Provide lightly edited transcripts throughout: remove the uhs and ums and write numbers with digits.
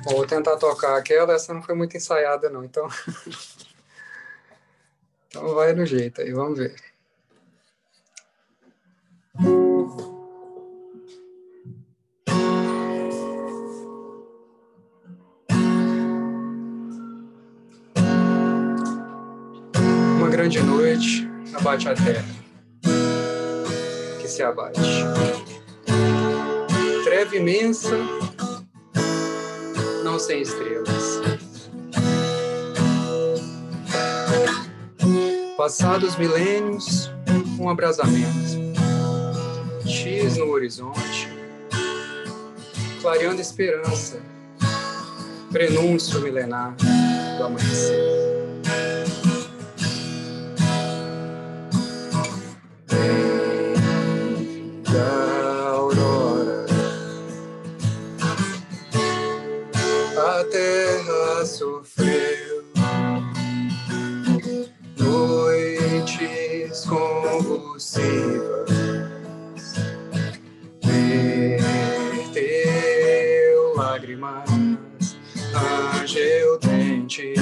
Vou tentar tocar aquela, essa não foi muito ensaiada não, então então vai no jeito aí, vamos ver. Uma grande noite abate a terra, que se abate. Treva imensa, não sem estrelas. Passados milênios, um abrasamento. X no horizonte, clareando esperança, prenúncio milenar do amanhecer. Da aurora, a terra sofreu noites convulsivas, verteu lágrimas angeltentes,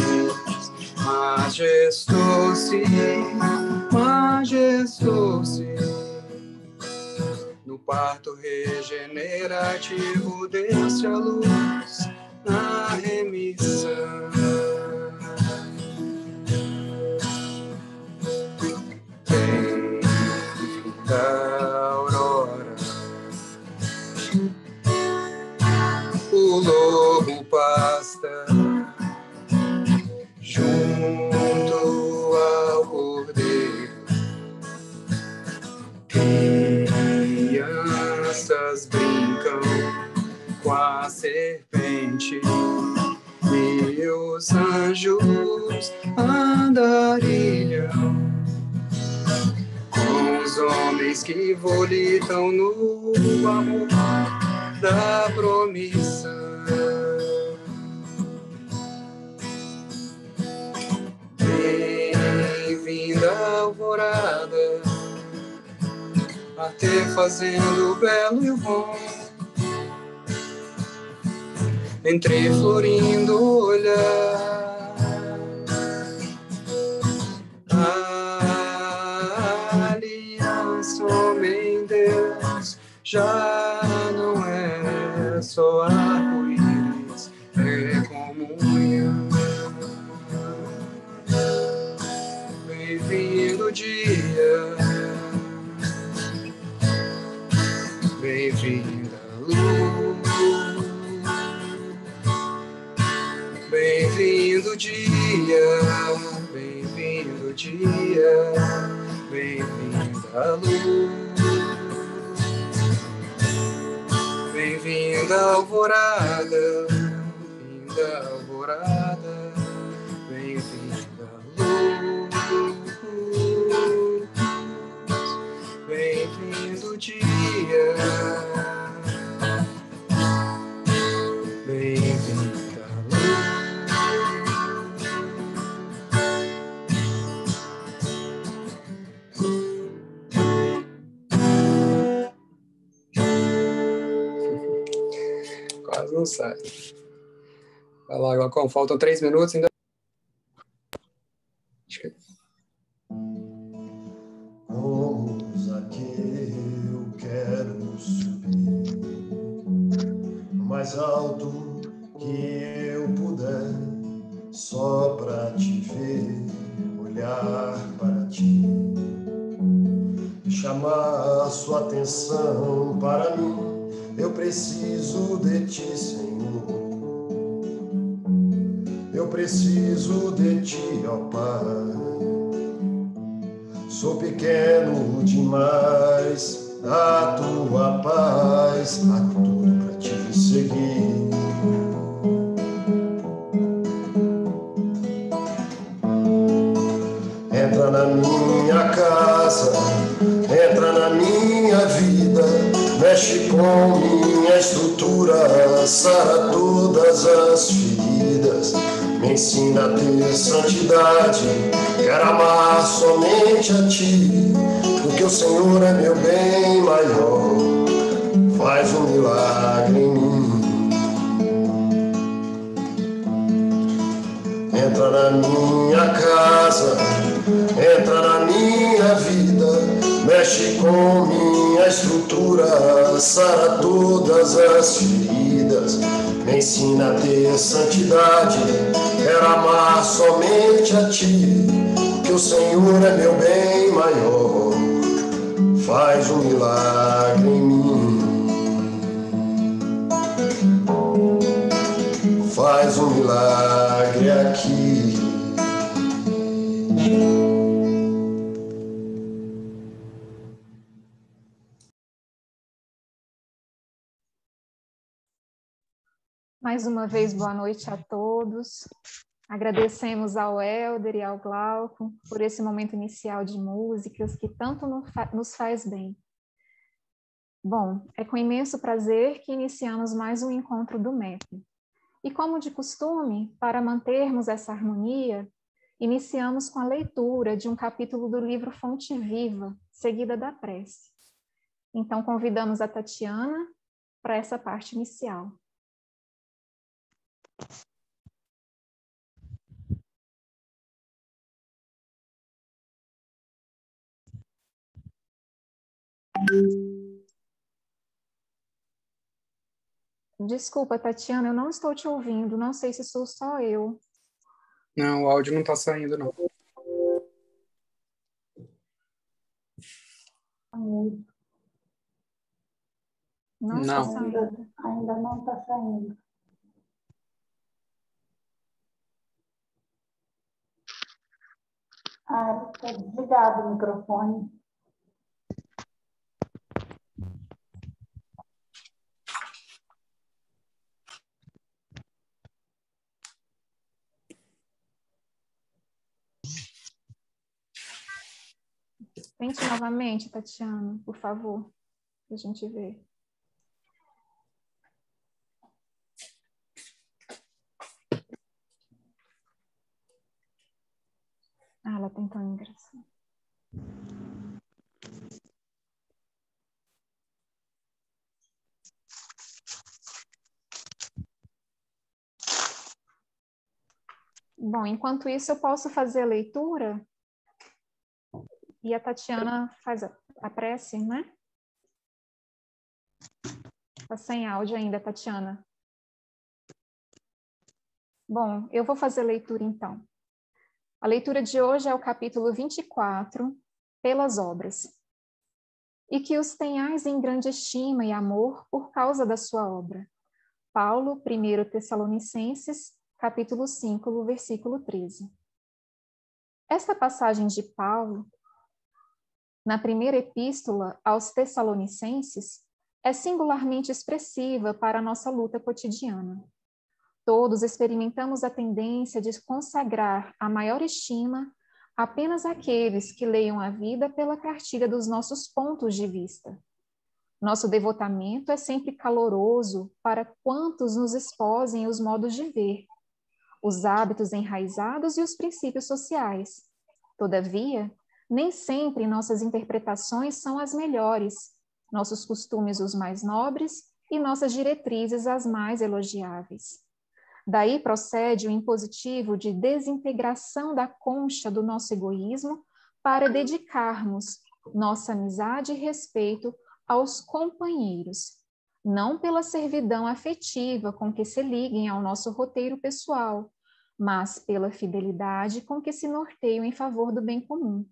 majestou-se, majestou-se no parto regenerativo, desse a luz na remissão. Tem da aurora, o lobo pasta junto ao cordeiro. Crianças brincam com a serpente e os anjos andarilham com os homens que volitam no amor da promissão. Bem-vinda alvorada, até fazendo o belo e o bom, entre florindo olhar. A aliança homem-deus já não é só arco-íris, é comunhão. Bem-vindo dia, bem-vinda luz, bem-vindo dia, bem-vindo dia, bem-vinda luz, bem-vinda alvorada, bem-vinda alvorada, bem-vinda luz, bem-vindo dia, bem-vinda luz. Quase não sai. Vai lá, Glaucon, faltam 3 minutos ainda. Acho que... Eu quero subir o mais alto que eu puder, só pra te ver, olhar para ti e chamar a sua atenção para mim. Eu preciso de ti, Senhor, eu preciso de ti, ó Pai. Sou pequeno demais, a tua paz, há tudo pra te seguir. Entra na minha casa, entra na minha vida, mexe com minha estrutura, sara todas as feridas. Me ensina a ter santidade, quero amar somente a ti, porque o Senhor é meu bem maior, faz um milagre em mim. na minha casa, entra na minha vida, mexe com minha estrutura, sara todas as feridas, me ensina a ter santidade, quero amar somente a ti, que o Senhor é meu bem maior, faz um milagre em mim. Faz um milagre aqui. Mais uma vez, boa noite a todos. Agradecemos ao Helder e ao Glauco por esse momento inicial de músicas que tanto nos faz bem. Bom, é com imenso prazer que iniciamos mais um encontro do MEP. E como de costume, para mantermos essa harmonia, iniciamos com a leitura de um capítulo do livro Fonte Viva, seguida da prece. Então, convidamos a Tatiana para essa parte inicial. Desculpa, Tatiana, eu não estou te ouvindo. Não sei se sou só eu. Não, o áudio não está saindo, não. Não está saindo. Ainda não está saindo. Está desligado o microfone. Tente novamente, Tatiana, por favor, para a gente ver. Ela tentou ingressar. Bom, enquanto isso, eu posso fazer a leitura e a Tatiana faz a prece, né? Está sem áudio ainda, Tatiana. Bom, eu vou fazer a leitura então. A leitura de hoje é o capítulo 24, pelas obras. E que os tenhais em grande estima e amor por causa da sua obra. Paulo, 1 Tessalonicenses, capítulo 5, versículo 13. Esta passagem de Paulo, na primeira epístola aos Tessalonicenses, é singularmente expressiva para a nossa luta cotidiana. Todos experimentamos a tendência de consagrar a maior estima apenas àqueles que leiam a vida pela cartilha dos nossos pontos de vista. Nosso devotamento é sempre caloroso para quantos nos exposem os modos de ver, os hábitos enraizados e os princípios sociais. Todavia, nem sempre nossas interpretações são as melhores, nossos costumes os mais nobres e nossas diretrizes as mais elogiáveis. Daí procede o impositivo de desintegração da concha do nosso egoísmo para dedicarmos nossa amizade e respeito aos companheiros, não pela servidão afetiva com que se liguem ao nosso roteiro pessoal, mas pela fidelidade com que se norteiam em favor do bem comum.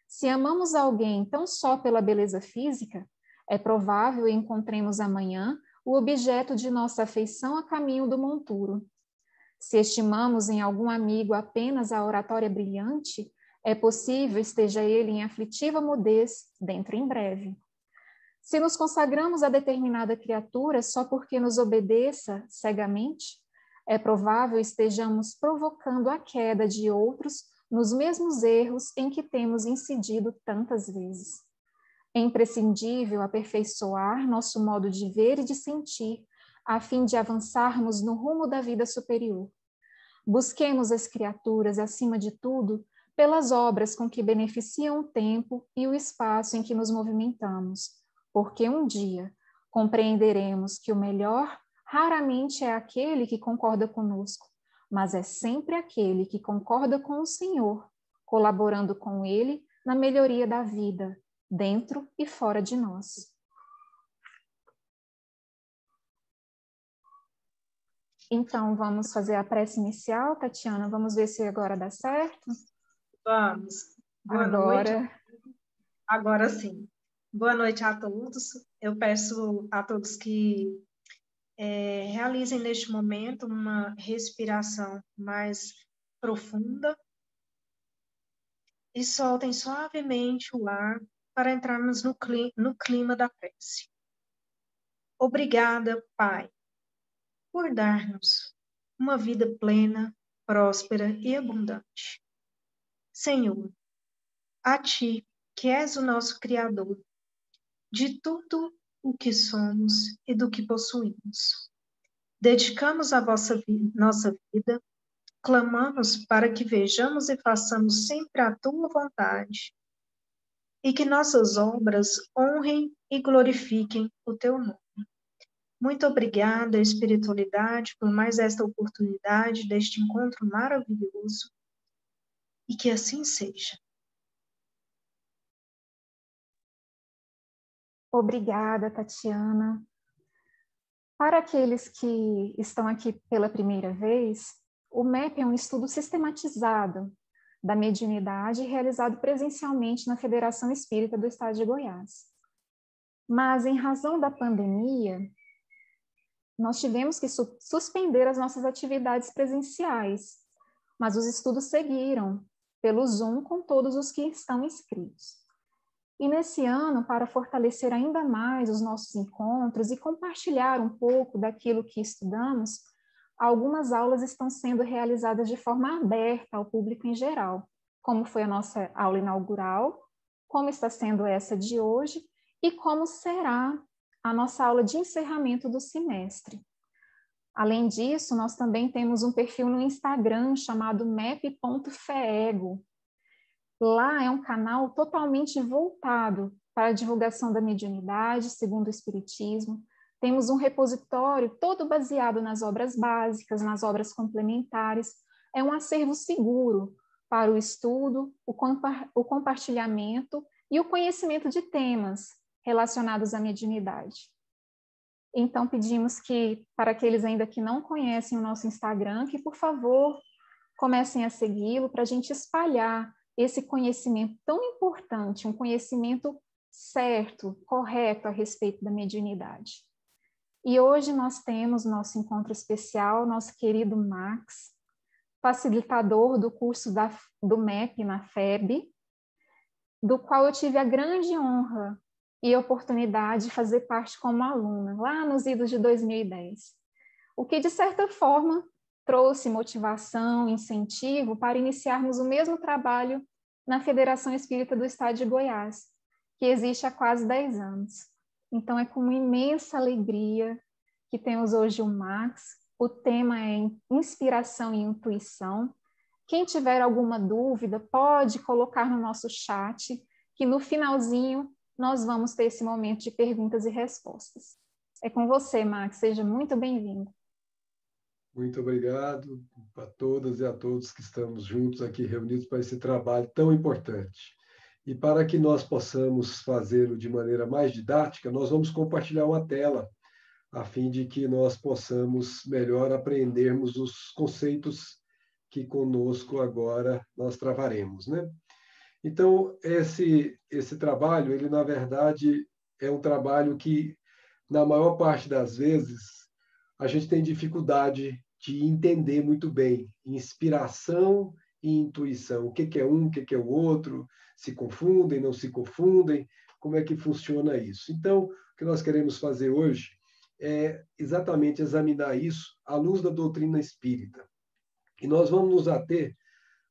Se amamos alguém tão só pela beleza física, é provável encontremos amanhã o objeto de nossa afeição a caminho do monturo. Se estimamos em algum amigo apenas a oratória brilhante, é possível esteja ele em aflitiva mudez dentro em breve. Se nos consagramos a determinada criatura só porque nos obedeça cegamente, é provável estejamos provocando a queda de outros nos mesmos erros em que temos incidido tantas vezes. É imprescindível aperfeiçoar nosso modo de ver e de sentir, a fim de avançarmos no rumo da vida superior. Busquemos as criaturas, acima de tudo, pelas obras com que beneficiam o tempo e o espaço em que nos movimentamos, porque um dia compreenderemos que o melhor raramente é aquele que concorda conosco, mas é sempre aquele que concorda com o Senhor, colaborando com Ele na melhoria da vida, dentro e fora de nós. Então, vamos fazer a prece inicial, Tatiana? Vamos ver se agora dá certo? Vamos. Boa noite. Agora sim. Boa noite a todos. Eu peço a todos que realizem neste momento uma respiração mais profunda e soltem suavemente o ar para entrarmos no clima da prece. Obrigada, Pai, por dar-nos uma vida plena, próspera e abundante. Senhor, a Ti, que és o nosso Criador, de tudo o que somos e do que possuímos. Dedicamos a nossa vida, clamamos para que vejamos e façamos sempre a Tua vontade e que nossas obras honrem e glorifiquem o Teu nome. Muito obrigada, espiritualidade, por mais esta oportunidade deste encontro maravilhoso e que assim seja. Obrigada, Tatiana. Para aqueles que estão aqui pela primeira vez, o MEP é um estudo sistematizado da mediunidade realizado presencialmente na Federação Espírita do Estado de Goiás. Mas, em razão da pandemia, nós tivemos que suspender as nossas atividades presenciais, mas os estudos seguiram pelo Zoom com todos os que estão inscritos. E nesse ano, para fortalecer ainda mais os nossos encontros e compartilhar um pouco daquilo que estudamos, algumas aulas estão sendo realizadas de forma aberta ao público em geral, como foi a nossa aula inaugural, como está sendo essa de hoje e como será a nossa aula de encerramento do semestre. Além disso, nós também temos um perfil no Instagram chamado mep.feego. Lá é um canal totalmente voltado para a divulgação da mediunidade, segundo o Espiritismo. Temos um repositório todo baseado nas obras básicas, nas obras complementares. É um acervo seguro para o estudo, o compartilhamento e o conhecimento de temas relacionados à mediunidade. Então, pedimos que, para aqueles ainda que não conhecem o nosso Instagram, que, por favor, comecem a segui-lo para a gente espalhar esse conhecimento tão importante, um conhecimento certo, correto a respeito da mediunidade. E hoje nós temos nosso encontro especial, nosso querido Max, facilitador do curso do MEP na FEB, do qual eu tive a grande honra e oportunidade de fazer parte como aluna, lá nos idos de 2010. O que, de certa forma, trouxe motivação, incentivo para iniciarmos o mesmo trabalho na Federação Espírita do Estado de Goiás, que existe há quase 10 anos. Então, é com uma imensa alegria que temos hoje o Max. O tema é inspiração e intuição. Quem tiver alguma dúvida, pode colocar no nosso chat, que no finalzinho nós vamos ter esse momento de perguntas e respostas. É com você, Max. Seja muito bem-vindo. Muito obrigado a todas e a todos que estamos juntos aqui reunidos para esse trabalho tão importante. E para que nós possamos fazê-lo de maneira mais didática, nós vamos compartilhar uma tela, a fim de que nós possamos melhor aprendermos os conceitos que conosco agora nós travaremos, né? Então, esse trabalho, ele na verdade é um trabalho que, na maior parte das vezes, a gente tem dificuldade de entender muito bem inspiração e intuição. O que é um, o que é o outro, se confundem, não se confundem, como é que funciona isso? Então, o que nós queremos fazer hoje é exatamente examinar isso à luz da doutrina espírita. E nós vamos nos ater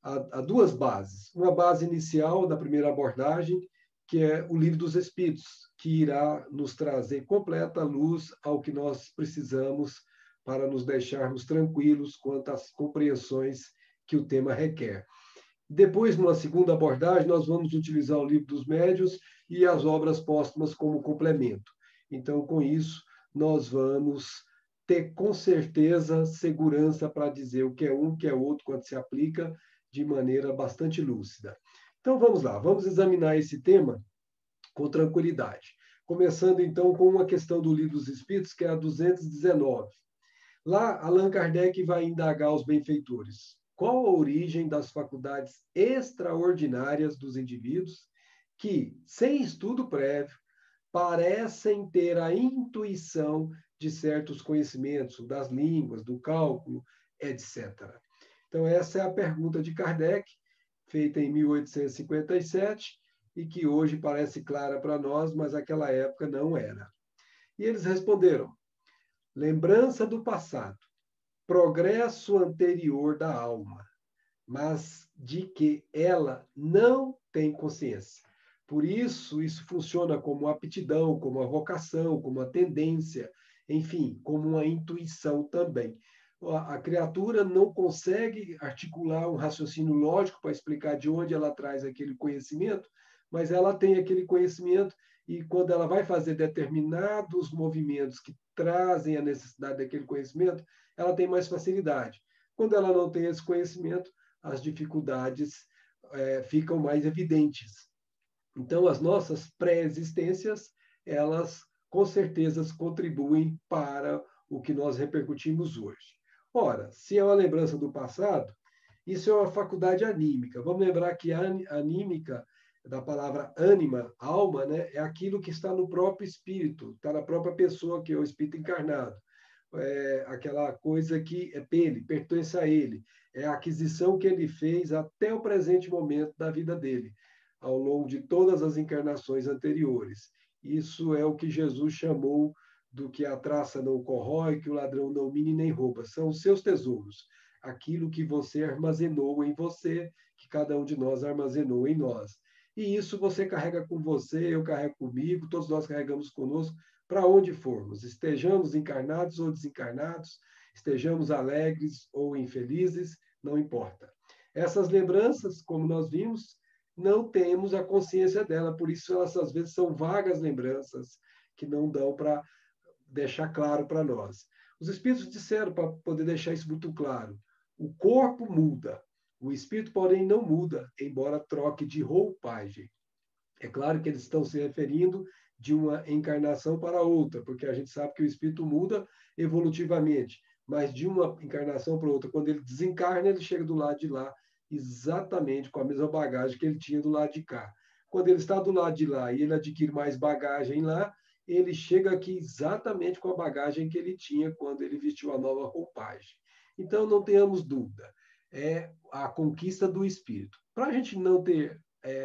a duas bases. Uma base inicial da primeira abordagem, que é o Livro dos Espíritos, que irá nos trazer completa luz ao que nós precisamos para nos deixarmos tranquilos quanto às compreensões que o tema requer. Depois, numa segunda abordagem, nós vamos utilizar o Livro dos Médiuns e as obras póstumas como complemento. Então, com isso, nós vamos ter com certeza segurança para dizer o que é um, o que é outro, quando se aplica de maneira bastante lúcida. Então vamos lá, vamos examinar esse tema com tranquilidade. Começando então com uma questão do Livro dos Espíritos, que é a 219. Lá, Allan Kardec vai indagar os benfeitores. Qual a origem das faculdades extraordinárias dos indivíduos que, sem estudo prévio, parecem ter a intuição de certos conhecimentos, das línguas, do cálculo, etc. Então, essa é a pergunta de Kardec, feita em 1857, e que hoje parece clara para nós, mas naquela época não era. E eles responderam: lembrança do passado, progresso anterior da alma, mas de que ela não tem consciência. Por isso, isso funciona como aptidão, como a vocação, como a tendência, enfim, como uma intuição também. A criatura não consegue articular um raciocínio lógico para explicar de onde ela traz aquele conhecimento, mas ela tem aquele conhecimento e quando ela vai fazer determinados movimentos que trazem a necessidade daquele conhecimento, ela tem mais facilidade. Quando ela não tem esse conhecimento, as dificuldades ficam mais evidentes. Então, as nossas pré-existências, elas com certeza contribuem para o que nós repercutimos hoje. Ora, se é uma lembrança do passado, isso é uma faculdade anímica. Vamos lembrar que a anímica, da palavra ânima, alma, né, é aquilo que está no próprio espírito, está na própria pessoa, que é o espírito encarnado. É aquela coisa que é dele, pertence a ele. É a aquisição que ele fez até o presente momento da vida dele, ao longo de todas as encarnações anteriores. Isso é o que Jesus chamou do que a traça não corrói, que o ladrão não mine nem rouba. São os seus tesouros, aquilo que você armazenou em você, que cada um de nós armazenou em nós. E isso você carrega com você, eu carrego comigo, todos nós carregamos conosco, para onde formos, estejamos encarnados ou desencarnados, estejamos alegres ou infelizes, não importa. Essas lembranças, como nós vimos, não temos a consciência dela, por isso elas às vezes são vagas lembranças que não dão para deixar claro para nós. Os espíritos disseram, para poder deixar isso muito claro, o corpo muda, o espírito, porém, não muda, embora troque de roupagem. É claro que eles estão se referindo de uma encarnação para outra, porque a gente sabe que o espírito muda evolutivamente, mas de uma encarnação para outra, quando ele desencarna, ele chega do lado de lá exatamente com a mesma bagagem que ele tinha do lado de cá. Quando ele está do lado de lá e ele adquire mais bagagem lá, ele chega aqui exatamente com a bagagem que ele tinha quando ele vestiu a nova roupagem. Então, não tenhamos dúvida, é a conquista do espírito. Para a gente não ter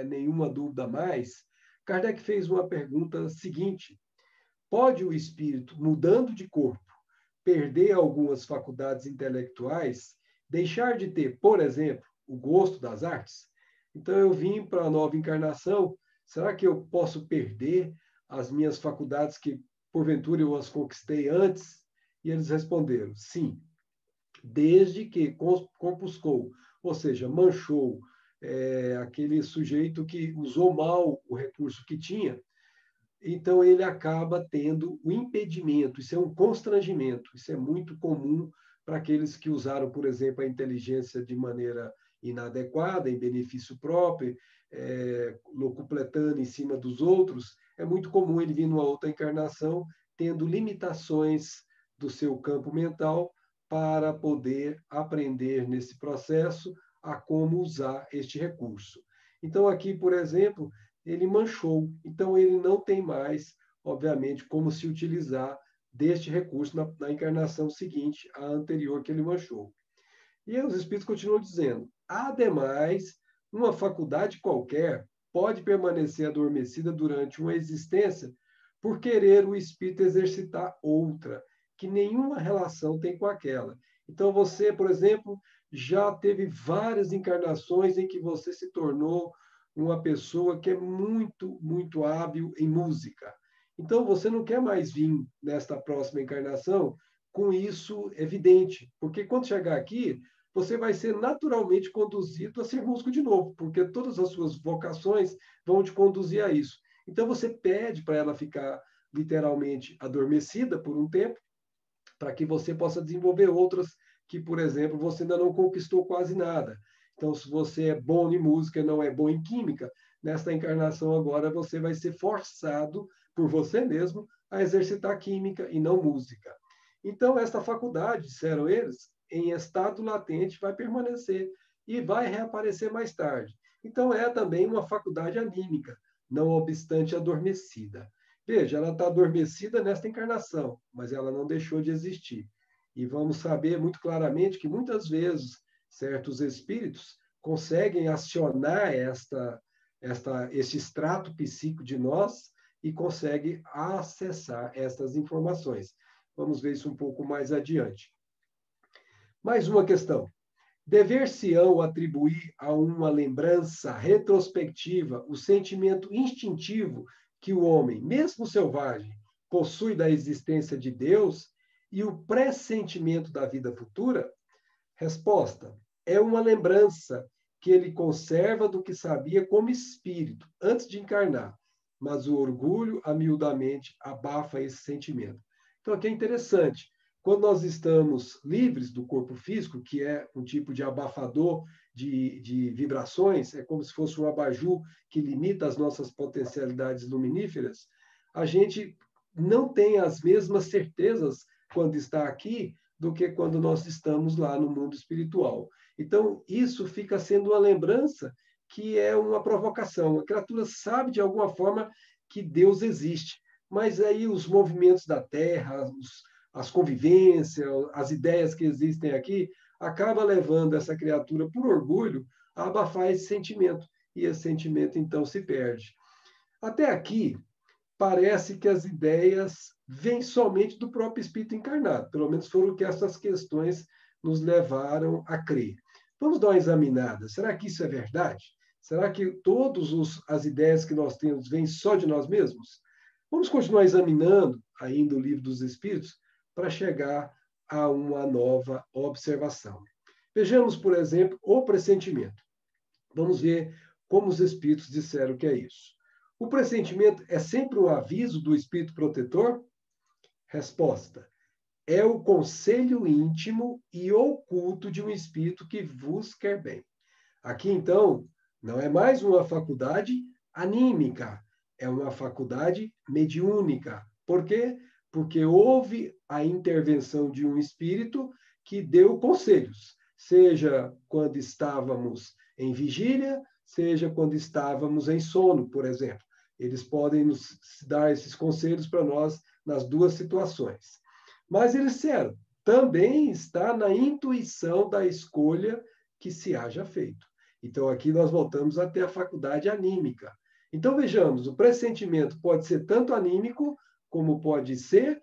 nenhuma dúvida mais, Kardec fez uma pergunta seguinte: pode o espírito, mudando de corpo, perder algumas faculdades intelectuais, deixar de ter, por exemplo, o gosto das artes? Então, eu vim para a nova encarnação, será que eu posso perder as minhas faculdades que, porventura, eu as conquistei antes? E eles responderam, sim, desde que compuscou, ou seja, manchou, aquele sujeito que usou mal o recurso que tinha, então ele acaba tendo o impedimento, isso é um constrangimento, isso é muito comum para aqueles que usaram, por exemplo, a inteligência de maneira inadequada, em benefício próprio, locupletando em cima dos outros. É muito comum ele vir numa outra encarnação tendo limitações do seu campo mental para poder aprender nesse processo a como usar este recurso. Então, aqui, por exemplo, ele manchou, então ele não tem mais, obviamente, como se utilizar deste recurso na encarnação seguinte, a anterior que ele manchou. E aí os espíritos continuam dizendo, ademais, uma faculdade qualquer pode permanecer adormecida durante uma existência por querer o espírito exercitar outra, que nenhuma relação tem com aquela. Então, você, por exemplo, já teve várias encarnações em que você se tornou uma pessoa que é muito, muito hábil em música. Então, você não quer mais vir nesta próxima encarnação com isso evidente, porque quando chegar aqui, você vai ser naturalmente conduzido a ser músico de novo, porque todas as suas vocações vão te conduzir a isso. Então, você pede para ela ficar literalmente adormecida por um tempo, para que você possa desenvolver outras que, por exemplo, você ainda não conquistou quase nada. Então, se você é bom em música e não é bom em química, nesta encarnação agora você vai ser forçado por você mesmo a exercitar química e não música. Então, esta faculdade, disseram eles, em estado latente vai permanecer e vai reaparecer mais tarde. Então, é também uma faculdade anímica, não obstante adormecida. Veja, ela está adormecida nesta encarnação, mas ela não deixou de existir. E vamos saber muito claramente que muitas vezes certos espíritos conseguem acionar este extrato psíquico de nós e conseguem acessar estas informações. Vamos ver isso um pouco mais adiante. Mais uma questão. Dever-se-ão atribuir a uma lembrança retrospectiva o sentimento instintivo que o homem, mesmo selvagem, possui da existência de Deus e o pressentimento da vida futura? Resposta: é uma lembrança que ele conserva do que sabia como espírito, antes de encarnar, mas o orgulho, amiudamente, abafa esse sentimento. Então, aqui é interessante. Quando nós estamos livres do corpo físico, que é um tipo de abafador de vibrações, é como se fosse um abajur que limita as nossas potencialidades luminíferas, a gente não tem as mesmas certezas quando está aqui do que quando nós estamos lá no mundo espiritual. Então, isso fica sendo uma lembrança que é uma provocação. A criatura sabe, de alguma forma, que Deus existe, mas aí os movimentos da Terra, as convivências, as ideias que existem aqui, acaba levando essa criatura, por orgulho, a abafar esse sentimento. E esse sentimento, então, se perde. Até aqui, parece que as ideias vêm somente do próprio espírito encarnado. Pelo menos foram o que essas questões nos levaram a crer. Vamos dar uma examinada. Será que isso é verdade? Será que todas as ideias que nós temos vêm só de nós mesmos? Vamos continuar examinando ainda o Livro dos Espíritos para chegar a uma nova observação. Vejamos, por exemplo, o pressentimento. Vamos ver como os espíritos disseram que é isso. O pressentimento é sempre um aviso do espírito protetor? Resposta: é o conselho íntimo e oculto de um espírito que vos quer bem. Aqui, então, não é mais uma faculdade anímica, é uma faculdade mediúnica. Por quê? Porque houve a intervenção de um espírito que deu conselhos, seja quando estávamos em vigília, seja quando estávamos em sono, por exemplo. Eles podem nos dar esses conselhos para nós nas duas situações. Mas eles disseram, também está na intuição da escolha que se haja feito. Então, aqui nós voltamos até a faculdade anímica. Então, vejamos, o pressentimento pode ser tanto anímico, como pode ser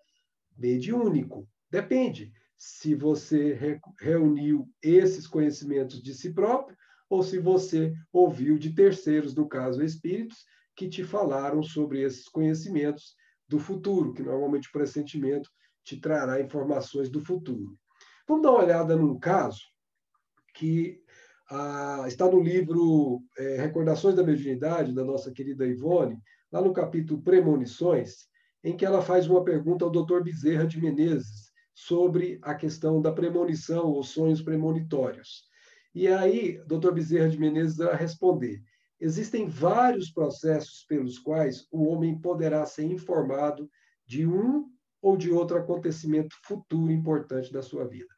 mediúnico. Depende se você reuniu esses conhecimentos de si próprio ou se você ouviu de terceiros, no caso espíritos, que te falaram sobre esses conhecimentos do futuro, que normalmente o pressentimento te trará informações do futuro. Vamos dar uma olhada num caso que está no livro Recordações da Mediunidade, da nossa querida Ivone, lá no capítulo Premonições, em que ela faz uma pergunta ao Dr. Bezerra de Menezes sobre a questão da premonição ou sonhos premonitórios. E aí, Dr. Bezerra de Menezes vai responder: existem vários processos pelos quais o homem poderá ser informado de um ou de outro acontecimento futuro importante da sua vida.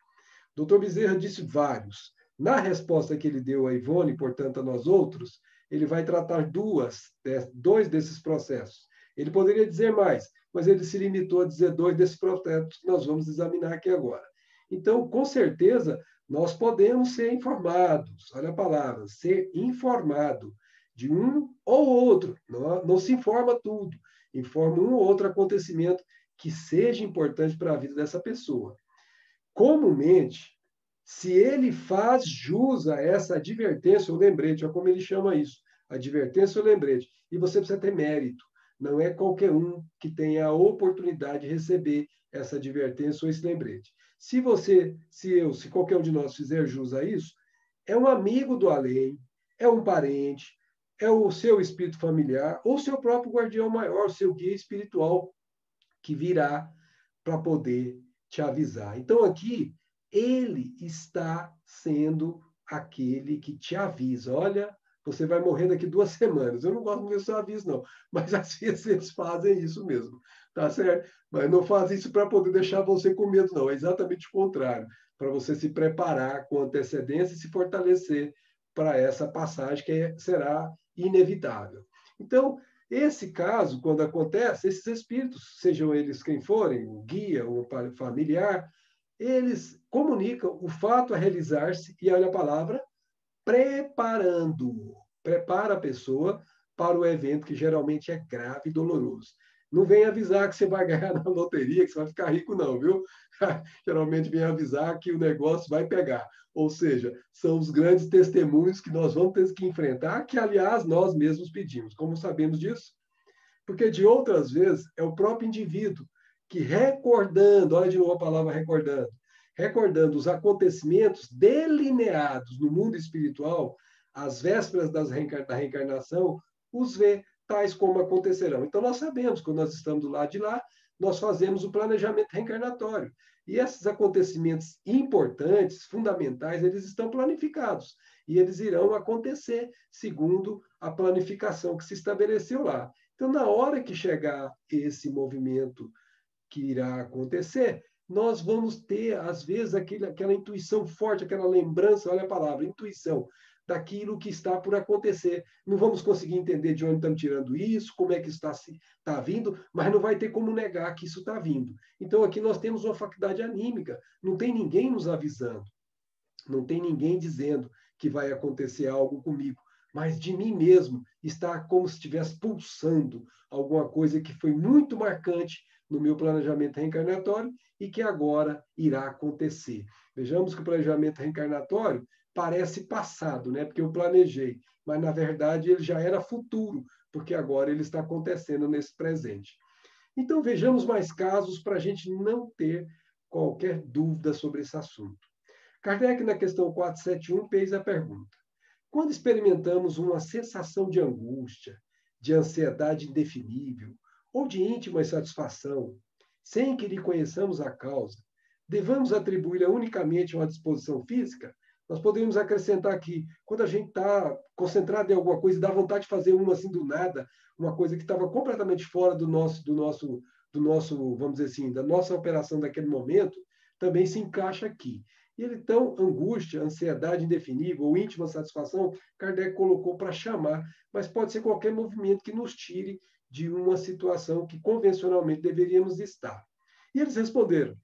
Dr. Bezerra disse vários. Na resposta que ele deu a Ivone, portanto, a nós outros, ele vai tratar dois desses processos. Ele poderia dizer mais, mas ele se limitou a dizer dois desses processos que nós vamos examinar aqui agora. Então, com certeza, nós podemos ser informados, olha a palavra, ser informado de um ou outro. Não se informa tudo, informa um ou outro acontecimento que seja importante para a vida dessa pessoa. Comumente, se ele faz jus a essa advertência ou lembrete, olha como ele chama isso, advertência ou lembrete, e você precisa ter mérito. Não é qualquer um que tenha a oportunidade de receber essa advertência ou esse lembrete. Se qualquer um de nós fizer jus a isso, é um amigo do além, é um parente, é o seu espírito familiar, ou seu próprio guardião maior, seu guia espiritual, que virá para poder te avisar. Então, aqui, ele está sendo aquele que te avisa. Olha, você vai morrer daqui 2 semanas. Eu não gosto muito desse aviso, não. Mas às vezes eles fazem isso mesmo. Tá certo? Mas não fazem isso para poder deixar você com medo, não. É exatamente o contrário. Para você se preparar com antecedência e se fortalecer para essa passagem que será inevitável. Então, esse caso, quando acontece, esses espíritos, sejam eles quem forem, o guia, o familiar, eles comunicam o fato a realizar-se, e olha a palavra, preparando. Prepara a pessoa para o evento que geralmente é grave e doloroso. Não vem avisar que você vai ganhar na loteria, que você vai ficar rico, não, viu? Geralmente vem avisar que o negócio vai pegar. Ou seja, são os grandes testemunhos que nós vamos ter que enfrentar, que, aliás, nós mesmos pedimos. Como sabemos disso? Porque, de outras vezes, é o próprio indivíduo que, recordando, olha de novo a palavra recordando os acontecimentos delineados no mundo espiritual, às vésperas da reencarnação, os vê tais como acontecerão. Então, nós sabemos, quando nós estamos do lado de lá, nós fazemos o planejamento reencarnatório. E esses acontecimentos importantes, fundamentais, eles estão planificados. E eles irão acontecer segundo a planificação que se estabeleceu lá. Então, na hora que chegar esse movimento que irá acontecer, nós vamos ter, às vezes, aquela intuição forte, aquela lembrança, olha a palavra, intuição, daquilo que está por acontecer. Não vamos conseguir entender de onde estamos tirando isso, como é que está vindo, mas não vai ter como negar que isso está vindo. Então, aqui nós temos uma faculdade anímica, não tem ninguém nos avisando, não tem ninguém dizendo que vai acontecer algo comigo, mas de mim mesmo está como se estivesse pulsando alguma coisa que foi muito marcante no meu planejamento reencarnatório e que agora irá acontecer. Vejamos que o planejamento reencarnatório parece passado, né? Porque eu planejei, mas na verdade ele já era futuro, porque agora ele está acontecendo nesse presente. Então vejamos mais casos para a gente não ter qualquer dúvida sobre esse assunto. Kardec, na questão 471, fez a pergunta: quando experimentamos uma sensação de angústia, de ansiedade indefinível ou de íntima insatisfação, sem que lhe conheçamos a causa, devemos atribuí-la unicamente a uma disposição física? Nós podemos acrescentar aqui, quando a gente está concentrado em alguma coisa e dá vontade de fazer uma assim do nada, uma coisa que estava completamente fora do nosso, vamos dizer assim, da nossa operação daquele momento, também se encaixa aqui. E então, angústia, ansiedade indefinível ou íntima satisfação, Kardec colocou para chamar, mas pode ser qualquer movimento que nos tire de uma situação que convencionalmente deveríamos estar. E eles responderam: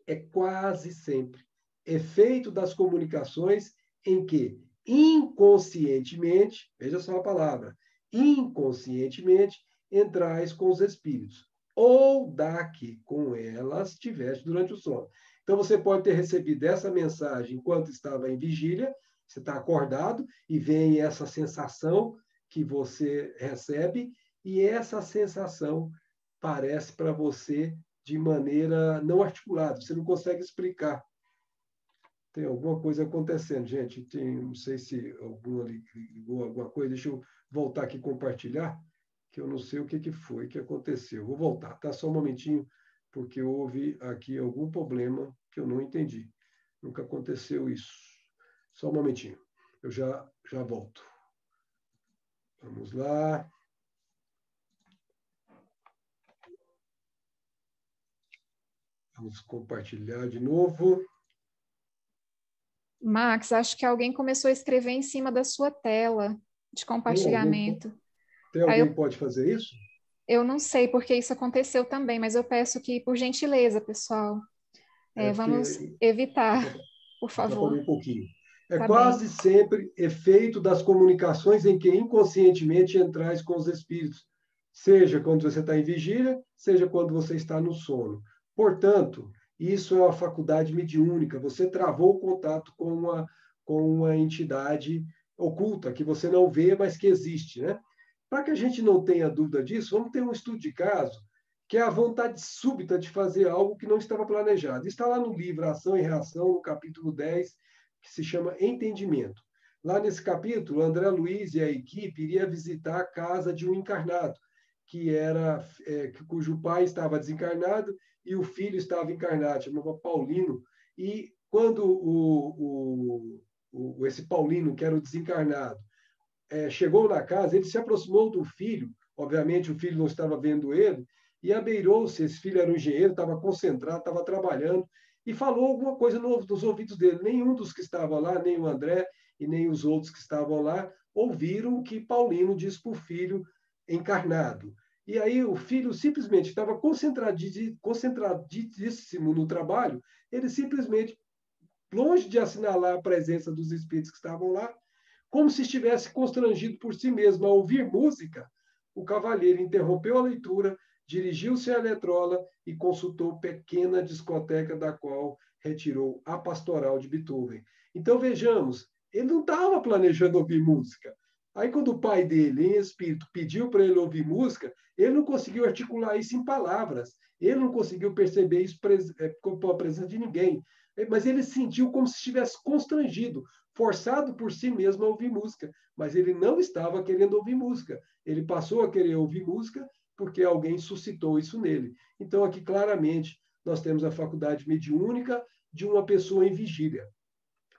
é quase sempre efeito das comunicações em que, inconscientemente, veja só a palavra, inconscientemente, entrais com os espíritos, ou da que com elas tiveste durante o sono. Então, você pode ter recebido essa mensagem enquanto estava em vigília, você está acordado, e vem essa sensação que você recebe, e essa sensação parece para você de maneira não articulada, você não consegue explicar. Tem alguma coisa acontecendo, gente. Não sei se alguma ligou alguma coisa. Deixa eu voltar aqui e compartilhar, que eu não sei o que foi que aconteceu. Vou voltar, tá? Só um momentinho, porque houve aqui algum problema que eu não entendi. Nunca aconteceu isso. Só um momentinho. Eu já volto. Vamos lá. Vamos compartilhar de novo. Max, acho que alguém começou a escrever em cima da sua tela de compartilhamento. Tem alguém que pode fazer isso? Eu não sei porque isso aconteceu também, mas eu peço que, por gentileza, pessoal, vamos evitar, por favor. Um pouquinho. Tá quase bem. sempre efeito das comunicações em que inconscientemente entrais com os espíritos, seja quando você está em vigília, seja quando você está no sono. Portanto, isso é uma faculdade mediúnica, você travou o contato com uma entidade oculta, que você não vê, mas que existe, né? Para que a gente não tenha dúvida disso, vamos ter um estudo de caso, que é a vontade súbita de fazer algo que não estava planejado. Está lá no livro Ação e Reação, no capítulo 10, que se chama Entendimento. Lá nesse capítulo, André Luiz e a equipe iria visitar a casa de um encarnado, cujo pai estava desencarnado e o filho estava encarnado, chamava Paulino, e quando esse Paulino, que era o desencarnado, chegou na casa, ele se aproximou do filho, obviamente o filho não estava vendo ele, e abeirou-se, esse filho era um engenheiro, estava concentrado, estava trabalhando, e falou alguma coisa nos ouvidos dele. Nenhum dos que estavam lá, nem o André e nem os outros que estavam lá, ouviram o que Paulino disse para o filho encarnado. E aí o filho simplesmente estava concentradíssimo no trabalho, ele simplesmente, longe de assinalar a presença dos espíritos que estavam lá, como se estivesse constrangido por si mesmo a ouvir música, o cavalheiro interrompeu a leitura, dirigiu-se à eletrola e consultou pequena discoteca da qual retirou a pastoral de Beethoven. Então, vejamos, ele não estava planejando ouvir música. Aí, quando o pai dele, em espírito, pediu para ele ouvir música, ele não conseguiu articular isso em palavras, ele não conseguiu perceber isso com a presença de ninguém, mas ele sentiu como se estivesse constrangido, forçado por si mesmo a ouvir música, mas ele não estava querendo ouvir música. Ele passou a querer ouvir música porque alguém suscitou isso nele. Então, aqui, claramente, nós temos a faculdade mediúnica de uma pessoa em vigília.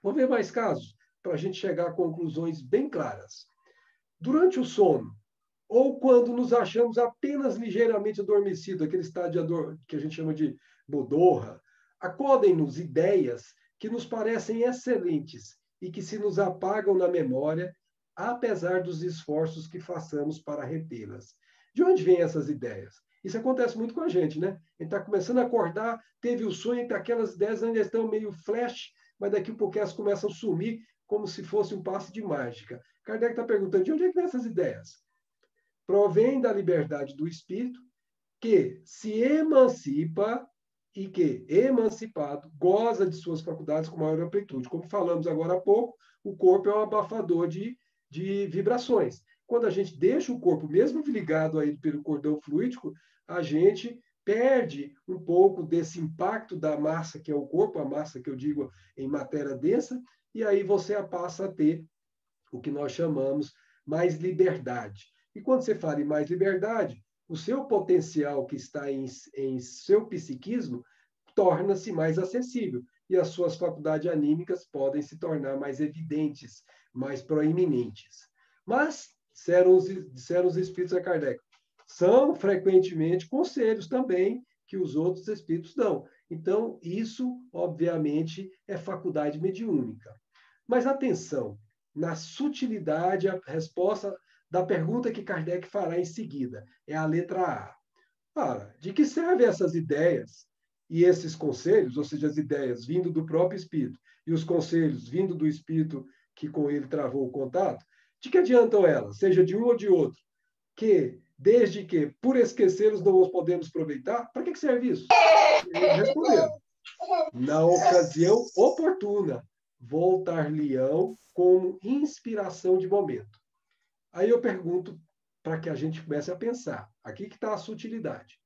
Vamos ver mais casos, para a gente chegar a conclusões bem claras. Durante o sono, ou quando nos achamos apenas ligeiramente adormecidos, aquele estado que a gente chama de bodorra, acodem-nos ideias que nos parecem excelentes e que se nos apagam na memória, apesar dos esforços que façamos para retê-las. De onde vêm essas ideias? Isso acontece muito com a gente, né? A gente está começando a acordar, teve o sonho, que aquelas ideias ainda estão meio flash, mas daqui a pouco elas começam a sumir como se fosse um passe de mágica. Kardec está perguntando, de onde é que vem essas ideias? Provém da liberdade do espírito, que se emancipa e que, emancipado, goza de suas faculdades com maior amplitude. Como falamos agora há pouco, o corpo é um abafador de vibrações. Quando a gente deixa o corpo, mesmo ligado aí pelo cordão fluídico, a gente perde um pouco desse impacto da massa que é o corpo, a massa que eu digo em matéria densa, e aí você passa a ter o que nós chamamos mais liberdade. E quando você fala em mais liberdade, o seu potencial que está em seu psiquismo torna-se mais acessível e as suas faculdades anímicas podem se tornar mais evidentes, mais proeminentes. Mas, disseram os espíritos a Kardec, são frequentemente conselhos também que os outros espíritos dão. Então, isso, obviamente, é faculdade mediúnica. Mas atenção, na sutilidade, a resposta da pergunta que Kardec fará em seguida é a letra A. Para, de que servem essas ideias e esses conselhos, ou seja, as ideias vindo do próprio espírito e os conselhos vindo do espírito que com ele travou o contato? De que adiantam elas, seja de um ou de outro? Que, desde que, por esquecê-los, não os podemos aproveitar? Para que serve isso? Eles responderam. Na ocasião oportuna, voltar-lhe-ão como inspiração de momento. Aí eu pergunto para que a gente comece a pensar. Aqui que está a sutilidade.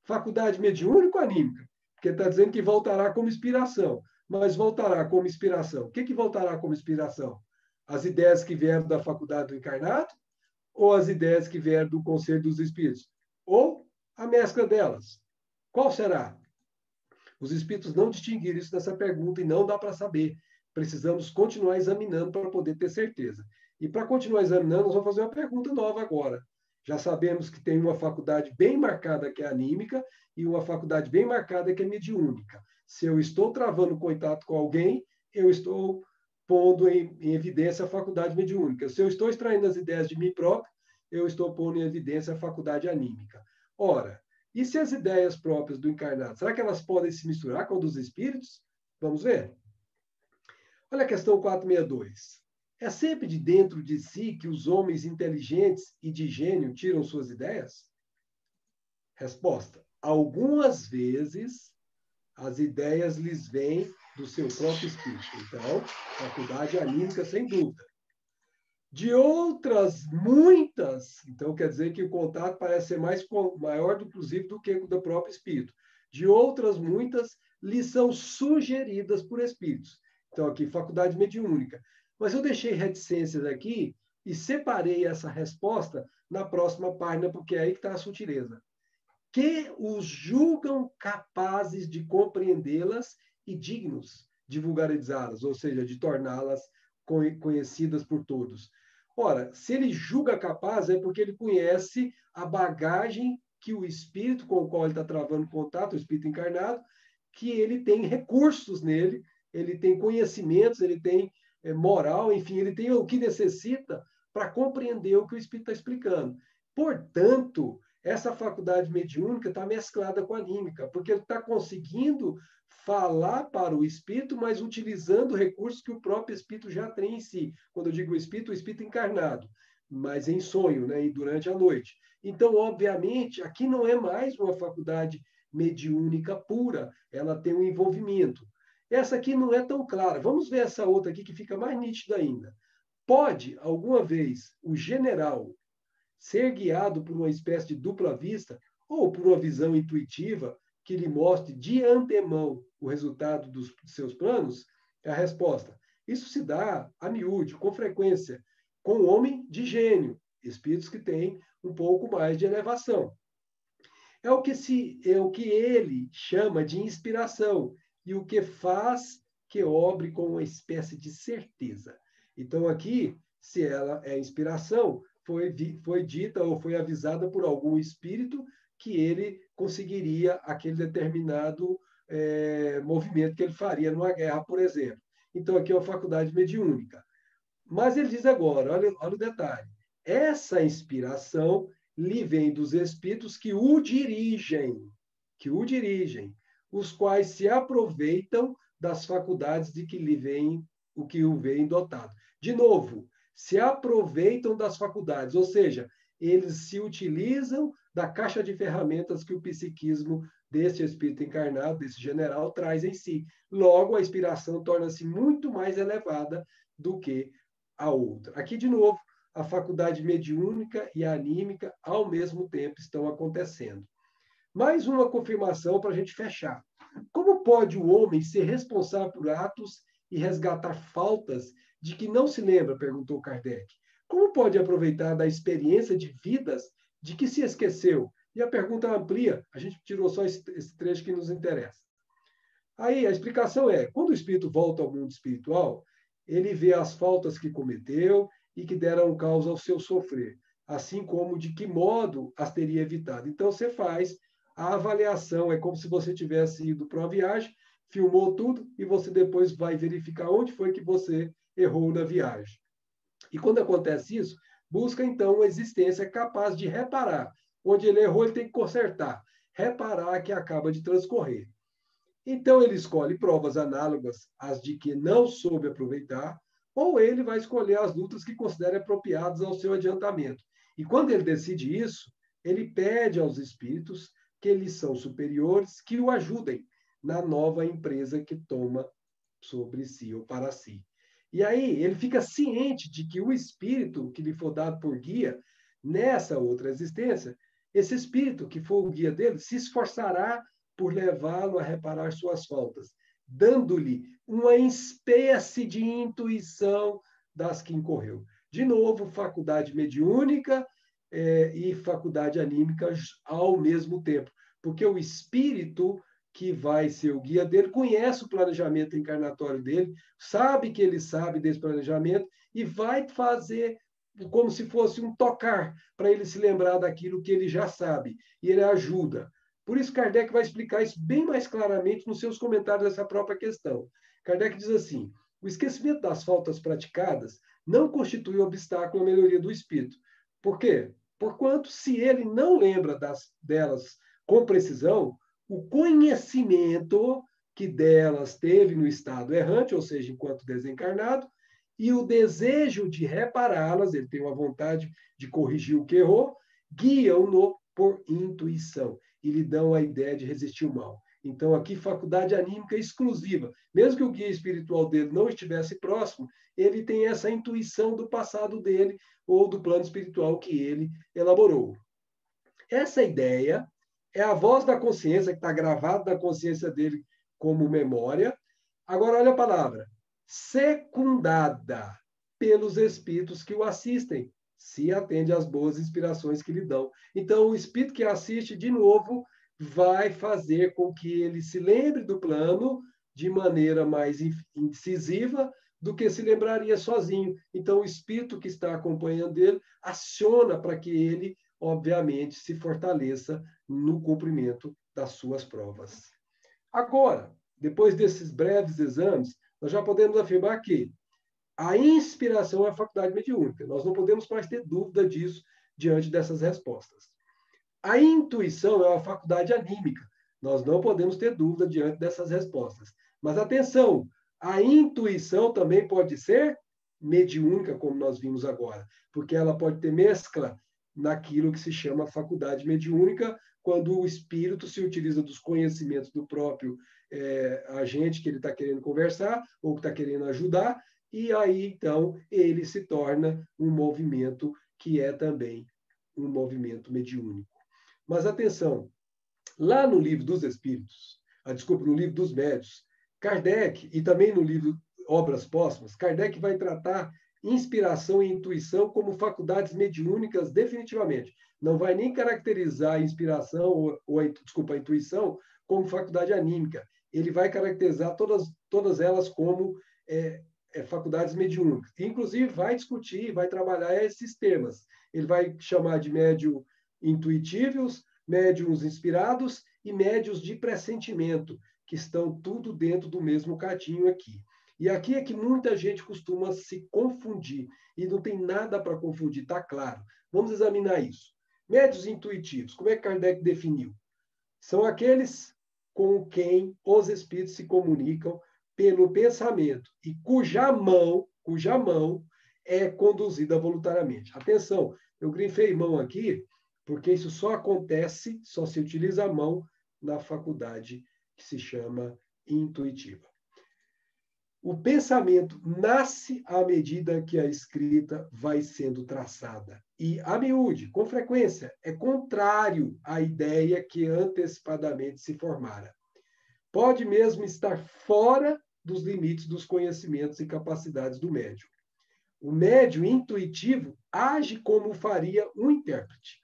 Faculdade mediúnica ou anímica? Porque está dizendo que voltará como inspiração. Mas voltará como inspiração. O que voltará como inspiração? As ideias que vieram da faculdade do encarnado ou as ideias que vieram do conselho dos espíritos? Ou a mescla delas? Qual será? Os espíritos não distinguiram isso nessa pergunta e não dá para saber. Precisamos continuar examinando para poder ter certeza. E para continuar examinando, nós vamos fazer uma pergunta nova agora. Já sabemos que tem uma faculdade bem marcada que é anímica e uma faculdade bem marcada que é mediúnica. Se eu estou travando contato com alguém, eu estou pondo em evidência a faculdade mediúnica. Se eu estou extraindo as ideias de mim próprio, eu estou pondo em evidência a faculdade anímica. Ora, e se as ideias próprias do encarnado, será que elas podem se misturar com a dos espíritos? Vamos ver? Olha a questão 462. É sempre de dentro de si que os homens inteligentes e de gênio tiram suas ideias? Resposta. Algumas vezes, as ideias lhes vêm do seu próprio espírito. Então, faculdade anímica, sem dúvida. De outras, muitas, então quer dizer que o contato parece ser maior, inclusive, do que o do próprio espírito. De outras, muitas, lhes são sugeridas por espíritos. Então, aqui, faculdade mediúnica. Mas eu deixei reticências aqui e separei essa resposta na próxima página, porque é aí que está a sutileza. que os julgam capazes de compreendê-las e dignos de vulgarizá-las, ou seja, de torná-las conhecidas por todos. Ora, se ele julga capaz, é porque ele conhece a bagagem que o espírito com o qual ele está travando contato, o espírito encarnado, que ele tem recursos nele, ele tem conhecimentos, ele tem moral, enfim, ele tem o que necessita para compreender o que o espírito está explicando. Portanto, essa faculdade mediúnica está mesclada com a anímica, porque ele está conseguindo falar para o espírito, mas utilizando recursos que o próprio espírito já tem em si. Quando eu digo o espírito encarnado, mas em sonho, né, e durante a noite. Então, obviamente, aqui não é mais uma faculdade mediúnica pura, ela tem um envolvimento. Essa aqui não é tão clara. Vamos ver essa outra aqui que fica mais nítida ainda. Pode, alguma vez, o general ser guiado por uma espécie de dupla vista ou por uma visão intuitiva que lhe mostre de antemão o resultado dos seus planos? É a resposta. Isso se dá a miúde, com frequência, com o homem de gênio, espíritos que têm um pouco mais de elevação. É o que ele chama de inspiração e o que faz que obre com uma espécie de certeza. Então, aqui, se ela é inspiração, foi dita ou foi avisada por algum espírito que ele conseguiria aquele determinado movimento que ele faria numa guerra, por exemplo. Então, aqui é uma faculdade mediúnica. Mas ele diz agora, olha o detalhe, essa inspiração lhe vem dos espíritos que o dirigem, os quais se aproveitam das faculdades de que lhe vem o que o vem dotado. De novo, se aproveitam das faculdades, ou seja, eles se utilizam da caixa de ferramentas que o psiquismo desse espírito encarnado, desse general, traz em si. Logo, a inspiração torna-se muito mais elevada do que a outra. Aqui, de novo, a faculdade mediúnica e a anímica, ao mesmo tempo, estão acontecendo. Mais uma confirmação para a gente fechar. Como pode o homem ser responsável por atos e resgatar faltas de que não se lembra? Perguntou Kardec. Como pode aproveitar da experiência de vidas de que se esqueceu? E a pergunta amplia, a gente tirou só esse trecho que nos interessa. Aí a explicação é, quando o espírito volta ao mundo espiritual, ele vê as faltas que cometeu e que deram causa ao seu sofrer, assim como de que modo as teria evitado. Então, você faz a avaliação, é como se você tivesse ido para uma viagem, filmou tudo e você depois vai verificar onde foi que você errou na viagem. E quando acontece isso, busca então uma existência capaz de reparar. Onde ele errou, ele tem que consertar. Reparar que acaba de transcorrer. Então, ele escolhe provas análogas às de que não soube aproveitar, ou ele vai escolher as lutas que considera apropriadas ao seu adiantamento. E quando ele decide isso, ele pede aos espíritos que lhes são superiores que o ajudem na nova empresa que toma sobre si ou para si. E aí ele fica ciente de que o espírito que lhe for dado por guia nessa outra existência, esse espírito que for o guia dele, se esforçará por levá-lo a reparar suas faltas, dando-lhe uma espécie de intuição das que incorreu. De novo, faculdade mediúnica e faculdade anímica ao mesmo tempo, porque o espírito que vai ser o guia dele conhece o planejamento encarnatório dele, sabe que ele sabe desse planejamento e vai fazer como se fosse um tocar para ele se lembrar daquilo que ele já sabe, e ele ajuda. Por isso, Kardec vai explicar isso bem mais claramente nos seus comentários dessa própria questão. Kardec diz assim, o esquecimento das faltas praticadas não constitui obstáculo à melhoria do espírito. Por quê? Porquanto, se ele não lembra delas com precisão, o conhecimento que delas teve no estado errante, ou seja, enquanto desencarnado, e o desejo de repará-las, ele tem uma vontade de corrigir o que errou, guiam-no por intuição e lhe dão a ideia de resistir o mal. Então, aqui, faculdade anímica exclusiva. Mesmo que o guia espiritual dele não estivesse próximo, ele tem essa intuição do passado dele ou do plano espiritual que ele elaborou. Essa ideia é a voz da consciência que está gravada na consciência dele como memória. Agora, olha a palavra. Secundada pelos espíritos que o assistem. se atende às boas inspirações que lhe dão. Então, o espírito que assiste, de novo, vai fazer com que ele se lembre do plano de maneira mais incisiva do que se lembraria sozinho. Então, o espírito que está acompanhando ele aciona para que ele, obviamente, se fortaleça no cumprimento das suas provas. Agora, depois desses breves exames, nós já podemos afirmar que a inspiração é a faculdade mediúnica. Nós não podemos mais ter dúvida disso diante dessas respostas. A intuição é a faculdade anímica. Nós não podemos ter dúvida diante dessas respostas. Mas atenção, a intuição também pode ser mediúnica, como nós vimos agora, porque ela pode ter mescla naquilo que se chama faculdade mediúnica, quando o espírito se utiliza dos conhecimentos do próprio agente que ele está querendo conversar ou que está querendo ajudar, e aí, então, ele se torna um movimento que é também um movimento mediúnico. Mas atenção, lá no Livro dos Espíritos, no Livro dos Médiuns, Kardec, e também no livro Obras Póstumas, Kardec vai tratar inspiração e intuição como faculdades mediúnicas definitivamente. Não vai nem caracterizar a inspiração a intuição como faculdade anímica. Ele vai caracterizar todas elas como faculdades mediúnicas. Inclusive, vai discutir, vai trabalhar esses temas. Ele vai chamar de médium intuitivos, médiums inspirados e médios de pressentimento, que estão tudo dentro do mesmo cadinho aqui. E aqui é que muita gente costuma se confundir, e não tem nada para confundir, está claro. Vamos examinar isso. Médios intuitivos, como é que Kardec definiu? São aqueles com quem os espíritos se comunicam pelo pensamento e cuja mão é conduzida voluntariamente. Atenção, eu grifei mão aqui, porque isso só acontece, só se utiliza a mão na faculdade que se chama intuitiva. O pensamento nasce à medida que a escrita vai sendo traçada. E, a miúde, com frequência, é contrário à ideia que antecipadamente se formara. Pode mesmo estar fora dos limites dos conhecimentos e capacidades do médium. O médium intuitivo age como faria um intérprete.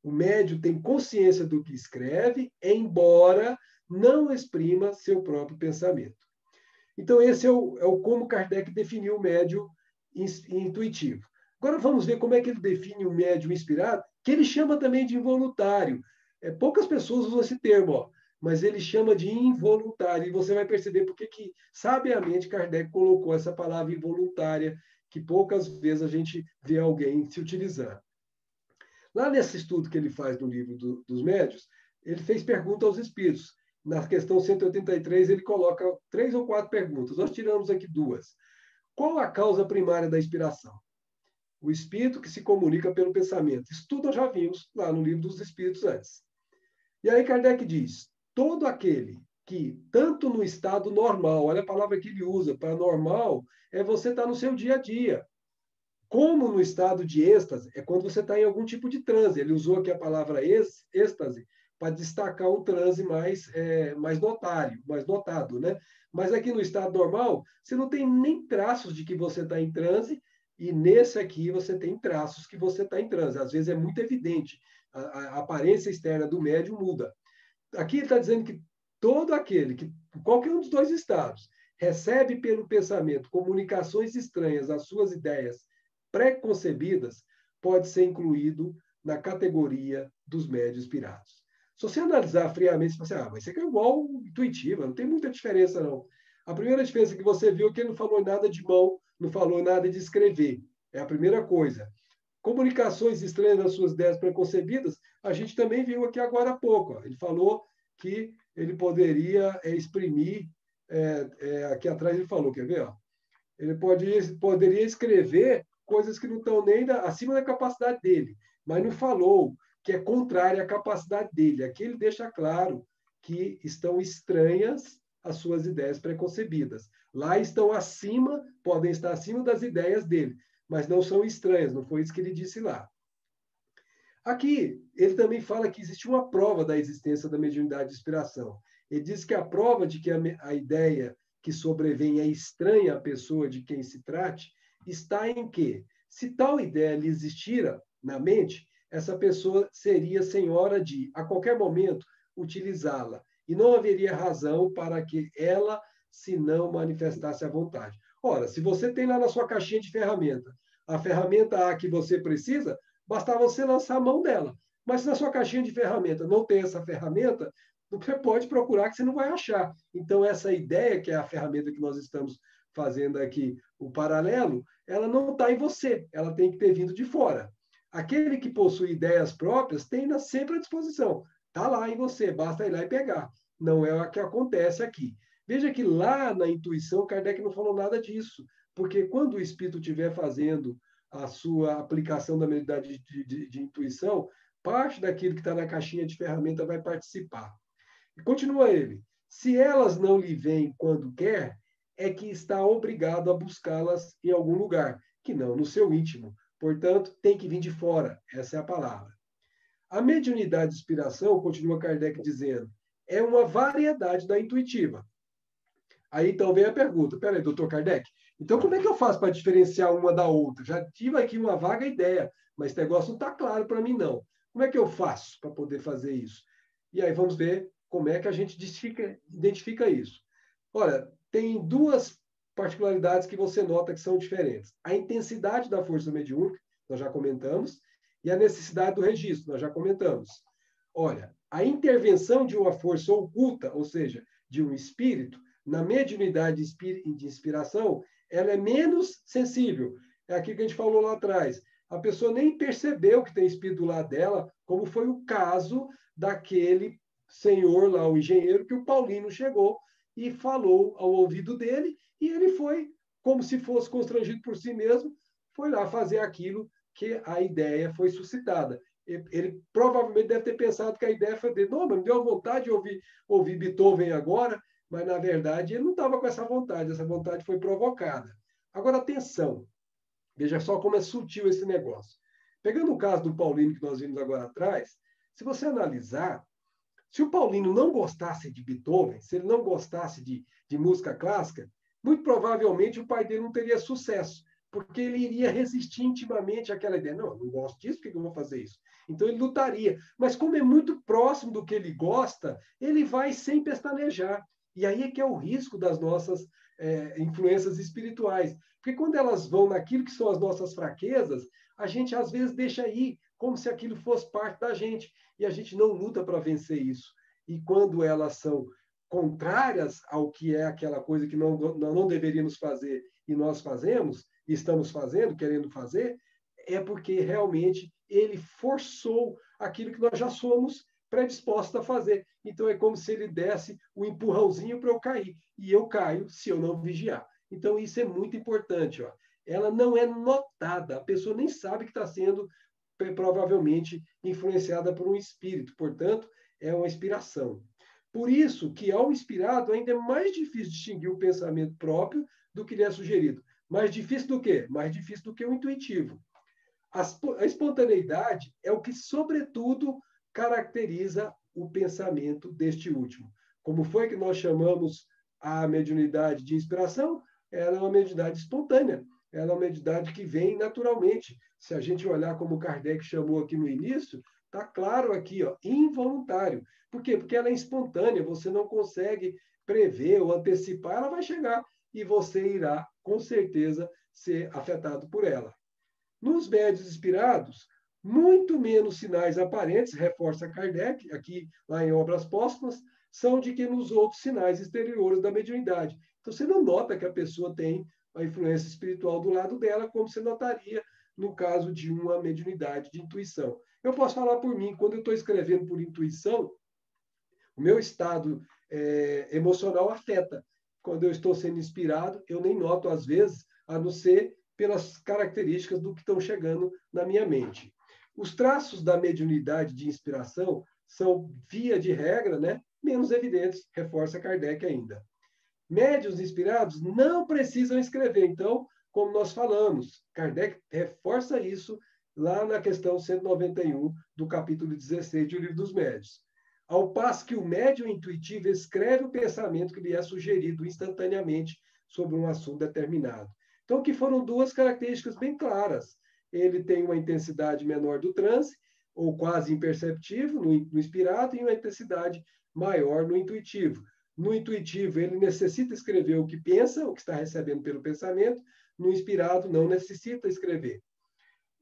O médium tem consciência do que escreve, embora não exprima seu próprio pensamento. Então, esse é o como Kardec definiu o médium intuitivo. Agora, vamos ver como é que ele define o médium inspirado, que ele chama também de involuntário. Poucas pessoas usam esse termo, ó, mas ele chama de involuntário. E você vai perceber porque que, sabiamente, Kardec colocou essa palavra involuntária, que poucas vezes a gente vê alguém se utilizando. Lá nesse estudo que ele faz no livro dos médiuns, ele fez pergunta aos espíritos. Na questão 183, ele coloca 3 ou 4 perguntas. Nós tiramos aqui 2. Qual a causa primária da inspiração? O espírito que se comunica pelo pensamento. Isso tudo nós já vimos lá no livro dos espíritos antes. E aí Kardec diz, todo aquele que, tanto no estado normal, olha a palavra que ele usa, para normal, é você estar no seu dia a dia. Como no estado de êxtase, é quando você está em algum tipo de transe. Ele usou aqui a palavra êxtase para destacar um transe mais notário, mais notado, né? Mas aqui no estado normal, você não tem nem traços de que você está em transe, e nesse aqui você tem traços que você está em transe. Às vezes é muito evidente, a aparência externa do médium muda. Aqui ele está dizendo que todo aquele que, qualquer um dos 2 estados, recebe pelo pensamento comunicações estranhas às suas ideias pré-concebidas, pode ser incluído na categoria dos médios inspirados. Se você analisar friamente, você fala assim, mas isso aqui é igual intuitiva, não tem muita diferença, não. A primeira diferença que você viu é que ele não falou nada de mão, não falou nada de escrever. É a primeira coisa. Comunicações estranhas das suas ideias preconcebidas, a gente também viu aqui agora há pouco. Ó. Ele falou que ele poderia exprimir, aqui atrás ele falou, quer ver? Ó? Ele poderia escrever coisas que não estão nem acima da capacidade dele, mas não falou que é contrária à capacidade dele. Aqui ele deixa claro que estão estranhas às suas ideias preconcebidas. Lá estão acima, podem estar acima das ideias dele, mas não são estranhas, não foi isso que ele disse lá. Aqui, ele também fala que existe uma prova da existência da mediunidade de inspiração. Ele diz que a prova de que a ideia que sobrevém é estranha à pessoa de quem se trate está em quê? Se tal ideia lhe existira na mente, essa pessoa seria senhora de, a qualquer momento, utilizá-la. E não haveria razão para que ela se não manifestasse à vontade. Ora, se você tem lá na sua caixinha de ferramenta a ferramenta A que você precisa, basta você lançar a mão dela. Mas se na sua caixinha de ferramenta não tem essa ferramenta, você pode procurar que você não vai achar. Então, essa ideia, que é a ferramenta que nós estamos fazendo aqui, o paralelo, ela não está em você, ela tem que ter vindo de fora. Aquele que possui ideias próprias tem sempre à disposição. Está lá em você, basta ir lá e pegar. Não é o que acontece aqui. Veja que lá na intuição, Kardec não falou nada disso, porque quando o espírito estiver fazendo a sua aplicação da mediunidade de intuição, parte daquilo que está na caixinha de ferramenta vai participar. E continua ele. Se elas não lhe vêm quando quer, é que está obrigado a buscá-las em algum lugar, que não no seu íntimo. Portanto, tem que vir de fora. Essa é a palavra. A mediunidade de inspiração, continua Kardec dizendo, é uma variedade da intuitiva. Aí então vem a pergunta, peraí, doutor Kardec, então como é que eu faço para diferenciar uma da outra? Já tive aqui uma vaga ideia, mas esse negócio não está claro para mim, não. Como é que eu faço para poder fazer isso? E aí vamos ver como é que a gente identifica isso. Olha, tem duas particularidades que você nota que são diferentes. A intensidade da força mediúnica, nós já comentamos, e a necessidade do registro, nós já comentamos. Olha, a intervenção de uma força oculta, ou seja, de um espírito, na mediunidade de inspiração, ela é menos sensível. É aquilo que a gente falou lá atrás. A pessoa nem percebeu que tem espírito do lado dela, como foi o caso daquele senhor lá, o engenheiro, que o Paulino chegou e falou ao ouvido dele, e ele foi, como se fosse constrangido por si mesmo, foi lá fazer aquilo que a ideia foi suscitada. Ele provavelmente deve ter pensado que a ideia foi dele. Não, mas me deu vontade de ouvir Beethoven agora, mas, na verdade, ele não estava com essa vontade foi provocada. Agora, atenção, veja só como é sutil esse negócio. Pegando o caso do Paulino que nós vimos agora atrás, se você analisar, se o Paulino não gostasse de Beethoven, se ele não gostasse de música clássica, muito provavelmente o pai dele não teria sucesso, porque ele iria resistir intimamente àquela ideia. Não, eu não gosto disso, por que eu vou fazer isso? Então ele lutaria. Mas como é muito próximo do que ele gosta, ele vai sem pestanejar. E aí é que é o risco das nossas influências espirituais. Porque quando elas vão naquilo que são as nossas fraquezas, a gente às vezes deixa ir como se aquilo fosse parte da gente. E a gente não luta para vencer isso. E quando elas são contrárias ao que é aquela coisa que não deveríamos fazer e nós fazemos, e estamos fazendo, querendo fazer, é porque realmente ele forçou aquilo que nós já somos predispostos a fazer. Então, é como se ele desse o empurrãozinho para eu cair. E eu caio se eu não vigiar. Então, isso é muito importante. Ó. Ela não é notada. A pessoa nem sabe que está sendo, provavelmente, influenciada por um espírito. Portanto, é uma inspiração. Por isso que, ao inspirado, ainda é mais difícil distinguir o pensamento próprio do que lhe é sugerido. Mais difícil do quê? Mais difícil do que o intuitivo. A espontaneidade é o que, sobretudo, caracteriza o pensamento deste último. Como foi que nós chamamos a mediunidade de inspiração? Ela é uma mediunidade espontânea. Ela é uma mediunidade que vem naturalmente. Se a gente olhar como Kardec chamou aqui no início, está claro aqui, ó, involuntário. Por quê? Porque ela é espontânea, você não consegue prever ou antecipar, ela vai chegar e você irá, com certeza, ser afetado por ela. Nos médiuns inspirados, muito menos sinais aparentes, reforça Kardec, aqui lá em Obras Póstumas, são de que nos outros sinais exteriores da mediunidade. Então, você não nota que a pessoa tem a influência espiritual do lado dela, como você notaria no caso de uma mediunidade de intuição. Eu posso falar por mim, quando eu estou escrevendo por intuição, o meu estado emocional afeta. Quando eu estou sendo inspirado, eu nem noto, às vezes, a não ser pelas características do que estão chegando na minha mente. Os traços da mediunidade de inspiração são, via de regra, menos evidentes, reforça Kardec ainda. Médiuns inspirados não precisam escrever. Então, como nós falamos, Kardec reforça isso lá na questão 191 do capítulo 16 do Livro dos Médiuns. Ao passo que o médium intuitivo escreve o pensamento que lhe é sugerido instantaneamente sobre um assunto determinado. Então, que foram duas características bem claras. Ele tem uma intensidade menor do transe, ou quase imperceptível, no inspirado, e uma intensidade maior no intuitivo. No intuitivo, ele necessita escrever o que pensa, o que está recebendo pelo pensamento. No inspirado, não necessita escrever.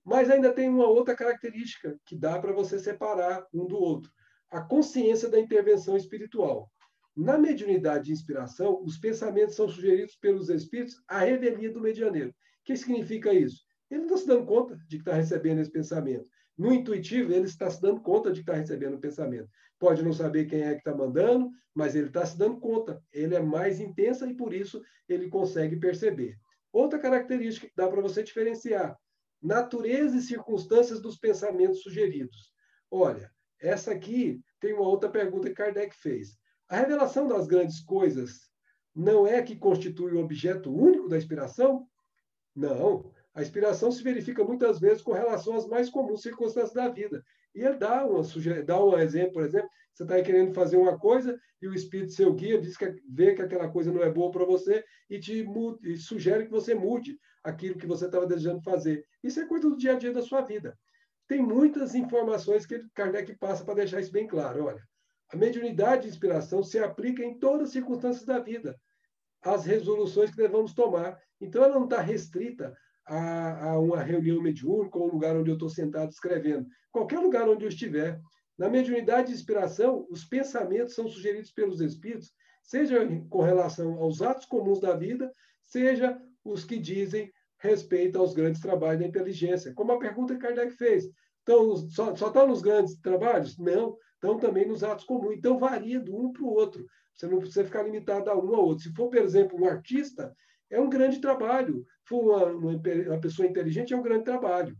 Mas ainda tem uma outra característica que dá para você separar um do outro. A consciência da intervenção espiritual. Na mediunidade de inspiração, os pensamentos são sugeridos pelos espíritos à revelia do medianeiro. O que significa isso? Ele não está se dando conta de que está recebendo esse pensamento. No intuitivo, ele está se dando conta de que está recebendo o pensamento. Pode não saber quem é que está mandando, mas ele está se dando conta. Ele é mais intensa e, por isso, ele consegue perceber. Outra característica que dá para você diferenciar. Natureza e circunstâncias dos pensamentos sugeridos. Olha, essa aqui tem uma outra pergunta que Kardec fez. A revelação das grandes coisas não é que constitui o objeto único da inspiração? Não. A inspiração se verifica muitas vezes com relação às mais comuns circunstâncias da vida. E ele dá um exemplo, por exemplo, você está querendo fazer uma coisa e o espírito seu guia diz que vê que aquela coisa não é boa para você e e sugere que você mude aquilo que você estava desejando fazer. Isso é coisa do dia a dia da sua vida. Tem muitas informações que Kardec passa para deixar isso bem claro. Olha, a mediunidade de inspiração se aplica em todas as circunstâncias da vida, às resoluções que devemos tomar. Então, ela não está restrita a uma reunião mediúnica ou um lugar onde eu estou sentado escrevendo. Qualquer lugar onde eu estiver. Na mediunidade de inspiração, os pensamentos são sugeridos pelos espíritos, seja com relação aos atos comuns da vida, seja os que dizem respeito aos grandes trabalhos da inteligência. Como a pergunta que Kardec fez. Então, só está nos grandes trabalhos? Não. Estão também nos atos comuns. Então, varia de um para o outro. Você não precisa ficar limitado a um ao outro. Se for, por exemplo, um artista, é um grande trabalho. Se for uma pessoa inteligente, é um grande trabalho.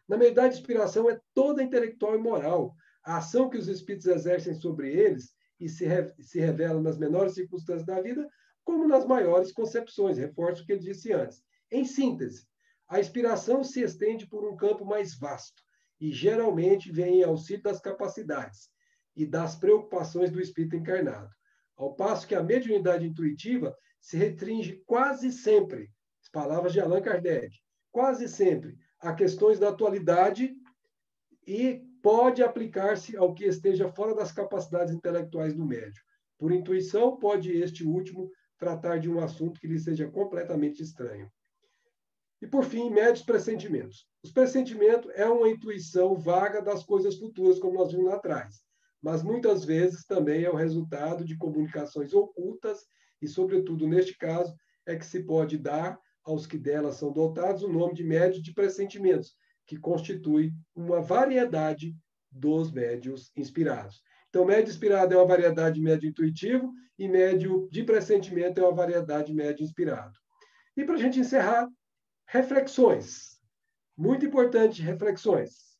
Na mediunidade de inspiração, é toda intelectual e moral. A ação que os espíritos exercem sobre eles e se revela nas menores circunstâncias da vida, como nas maiores concepções. Reforço o que ele disse antes. Em síntese, a inspiração se estende por um campo mais vasto e geralmente vem em auxílio das capacidades e das preocupações do espírito encarnado. Ao passo que a mediunidade intuitiva se restringe quase sempre, as palavras de Allan Kardec, quase sempre a questões da atualidade e pode aplicar-se ao que esteja fora das capacidades intelectuais do médium. Por intuição, pode este último tratar de um assunto que lhe seja completamente estranho. E, por fim, médios pressentimentos. Os pressentimentos é uma intuição vaga das coisas futuras, como nós vimos lá atrás, mas muitas vezes também é o resultado de comunicações ocultas e, sobretudo, neste caso, é que se pode dar aos que delas são dotados o nome de médios de pressentimentos, que constitui uma variedade dos médios inspirados. Então, médio inspirado é uma variedade de médio intuitivo e médio de pressentimento é uma variedade de médio inspirado. E para a gente encerrar, reflexões. Muito importante, reflexões.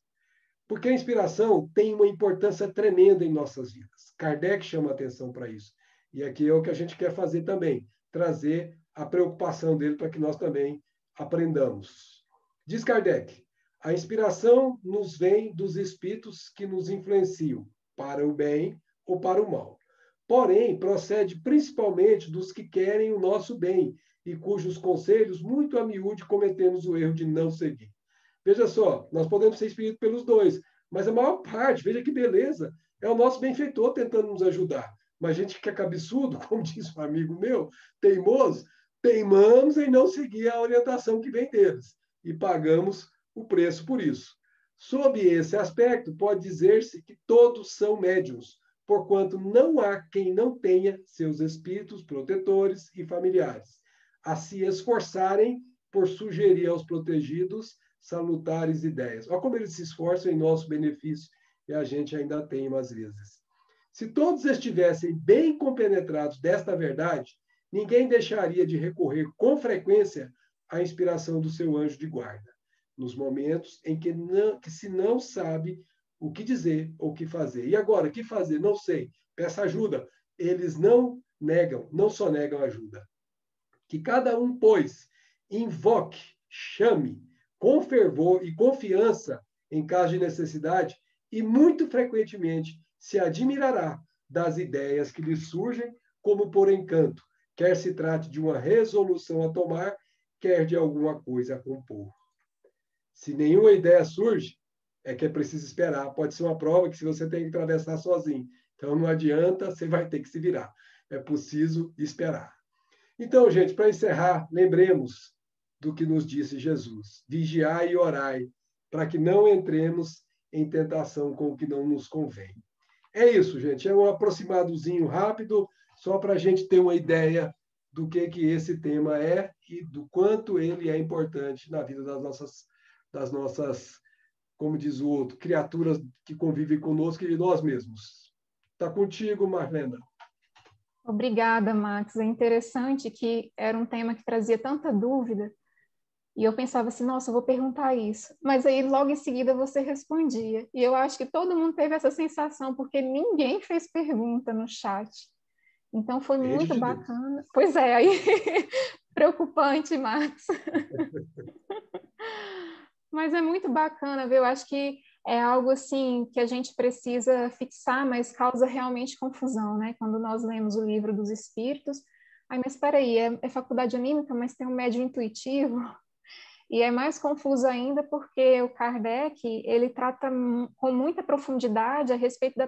Porque a inspiração tem uma importância tremenda em nossas vidas. Kardec chama atenção para isso. E aqui é o que a gente quer fazer também, trazer a preocupação dele para que nós também aprendamos. Diz Kardec, a inspiração nos vem dos espíritos que nos influenciam para o bem ou para o mal. Porém, procede principalmente dos que querem o nosso bem e cujos conselhos, muito a miúde, cometemos o erro de não seguir. Veja só, nós podemos ser espíritos pelos dois, mas a maior parte, veja que beleza, é o nosso benfeitor tentando nos ajudar. Mas a gente que é cabeçudo, como diz um amigo meu, teimoso, teimamos em não seguir a orientação que vem deles e pagamos o preço por isso. Sob esse aspecto, pode dizer-se que todos são médiuns, porquanto não há quem não tenha seus espíritos protetores e familiares a se esforçarem por sugerir aos protegidos salutares ideias. Olha como eles se esforçam em nosso benefício e a gente ainda teima às vezes. Se todos estivessem bem compenetrados desta verdade, ninguém deixaria de recorrer com frequência à inspiração do seu anjo de guarda, nos momentos em que se não sabe o que dizer ou o que fazer. E agora, o que fazer? Não sei. Peça ajuda. Eles não só negam ajuda. Que cada um, pois, invoque, chame, com fervor e confiança em caso de necessidade, e muito frequentemente se admirará das ideias que lhe surgem como por encanto, quer se trate de uma resolução a tomar, quer de alguma coisa a compor. Se nenhuma ideia surge, é que é preciso esperar. Pode ser uma prova que você tem que atravessar sozinho. Então, não adianta, você vai ter que se virar. É preciso esperar. Então, gente, para encerrar, lembremos do que nos disse Jesus. Vigiai e orai, para que não entremos em tentação com o que não nos convém. É isso, gente. É um aproximadozinho rápido, só para a gente ter uma ideia do que esse tema é e do quanto ele é importante na vida das nossas, como diz o outro, criaturas que convivem conosco e de nós mesmos. Está contigo, Marlena. Obrigada, Max. É interessante que era um tema que trazia tanta dúvida, e eu pensava assim, nossa, eu vou perguntar isso. Mas aí, logo em seguida, você respondia. E eu acho que todo mundo teve essa sensação, porque ninguém fez pergunta no chat. Então, foi muito bacana. Pois é, aí, preocupante, Max. Mas é muito bacana, viu? Eu acho que é algo assim que a gente precisa fixar, mas causa realmente confusão, né? Quando nós lemos o livro dos Espíritos, aí, mas espera aí, é faculdade anímica, mas tem um médio intuitivo, e é mais confuso ainda porque o Kardec, ele trata com muita profundidade a respeito da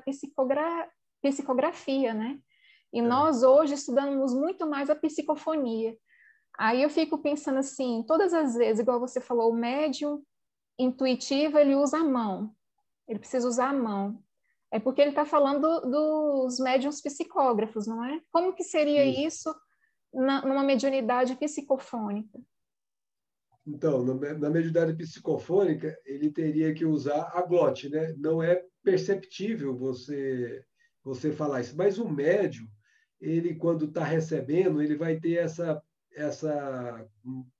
psicografia, né? E nós hoje estudamos muito mais a psicofonia. Aí eu fico pensando assim, todas as vezes, igual você falou, o médium intuitivo, ele usa a mão. Ele precisa usar a mão. É porque ele está falando dos médiuns psicógrafos, não é? Como que seria isso numa mediunidade psicofônica? Então, na mediunidade psicofônica, ele teria que usar a glote, né? Não é perceptível você falar isso. Mas o médium, ele, quando está recebendo, ele vai ter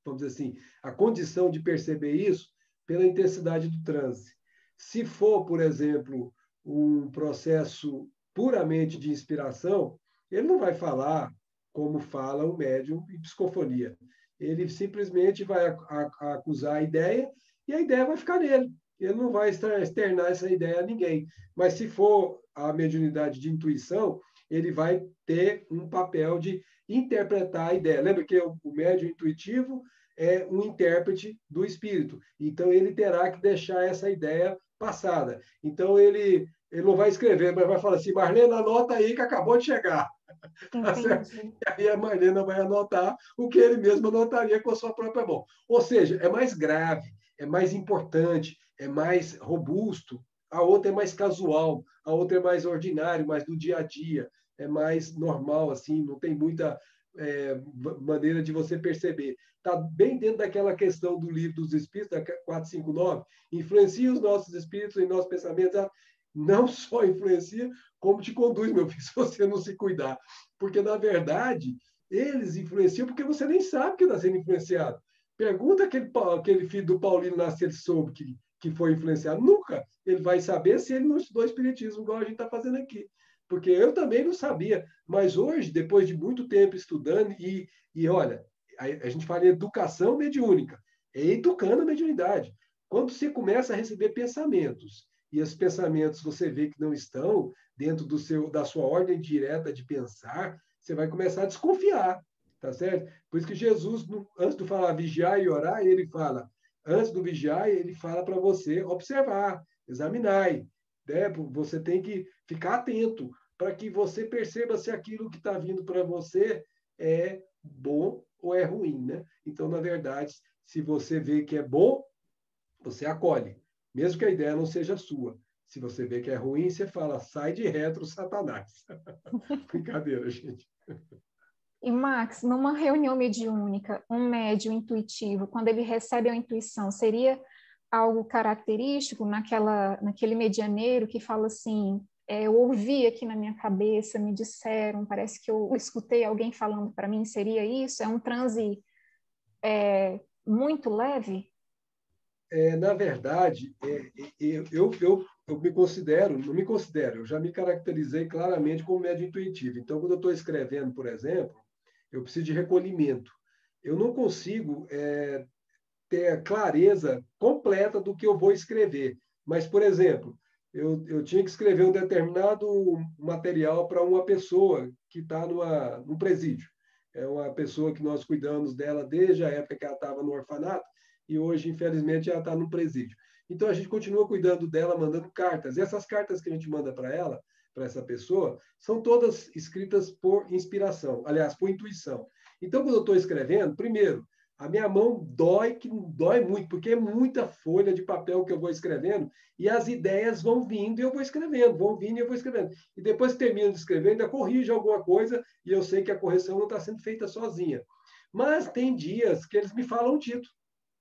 vamos dizer assim, a condição de perceber isso pela intensidade do transe. Se for, por exemplo, um processo puramente de inspiração, ele não vai falar como fala o médium em psicofonia. Ele simplesmente vai acusar a ideia e a ideia vai ficar nele. Ele não vai externar essa ideia a ninguém. Mas se for a mediunidade de intuição, ele vai ter um papel de interpretar a ideia. Lembra que o médium intuitivo é um intérprete do espírito. Então, ele terá que deixar essa ideia passada. Então, ele não vai escrever, mas vai falar assim, Marlena, anota aí que acabou de chegar. Tá certo? E aí a Marlena vai anotar o que ele mesmo anotaria com a sua própria mão. Ou seja, é mais grave, é mais importante, é mais robusto. A outra é mais casual, a outra é mais ordinário, mais do dia a dia, é mais normal, assim, não tem muita maneira de você perceber. Está bem dentro daquela questão do livro dos Espíritos, da 459, influencia os nossos espíritos em nossos pensamentos, não só influencia, como te conduz, meu filho, se você não se cuidar. Porque, na verdade, eles influenciam porque você nem sabe que está sendo influenciado. Pergunta aquele filho do Paulino lá se ele soube que foi influenciado. Nunca ele vai saber se ele não estudou Espiritismo, igual a gente está fazendo aqui. Porque eu também não sabia. Mas hoje, depois de muito tempo estudando, e olha, a gente fala em educação mediúnica, é educando a mediunidade. Quando você começa a receber pensamentos, e esses pensamentos você vê que não estão dentro da sua ordem direta de pensar, você vai começar a desconfiar, tá certo? Por isso que Jesus, antes de falar vigiar e orar, ele fala, antes do vigiar, ele fala para você observar, examinar, né? Você tem que ficar atento para que você perceba se aquilo que está vindo para você é bom ou é ruim, né? Então, na verdade, se você vê que é bom, você acolhe, mesmo que a ideia não seja sua. Se você vê que é ruim, você fala, sai de retro, Satanás. Brincadeira, gente. E, Max, numa reunião mediúnica, um médium intuitivo, quando ele recebe a intuição, seria algo característico naquele medianeiro que fala assim, eu ouvi aqui na minha cabeça, me disseram, parece que eu escutei alguém falando para mim, seria isso? É um transe muito leve? Na verdade, eu me considero, não me considero, eu já me caracterizei claramente como médium intuitivo. Então, quando eu estou escrevendo, por exemplo, eu preciso de recolhimento. Eu não consigo ter a clareza completa do que eu vou escrever. Mas, por exemplo, eu tinha que escrever um determinado material para uma pessoa que está num presídio. É uma pessoa que nós cuidamos dela desde a época que ela estava no orfanato e hoje, infelizmente, ela está no presídio. Então, a gente continua cuidando dela, mandando cartas. E essas cartas que a gente manda para ela, para essa pessoa, são todas escritas por inspiração, aliás, por intuição. Então, quando eu estou escrevendo, primeiro, a minha mão dói, que dói muito, porque é muita folha de papel que eu vou escrevendo e as ideias vão vindo e eu vou escrevendo, vão vindo e eu vou escrevendo. E depois que termino de escrever, ainda corrijo alguma coisa e eu sei que a correção não está sendo feita sozinha. Mas tem dias que eles me falam um título.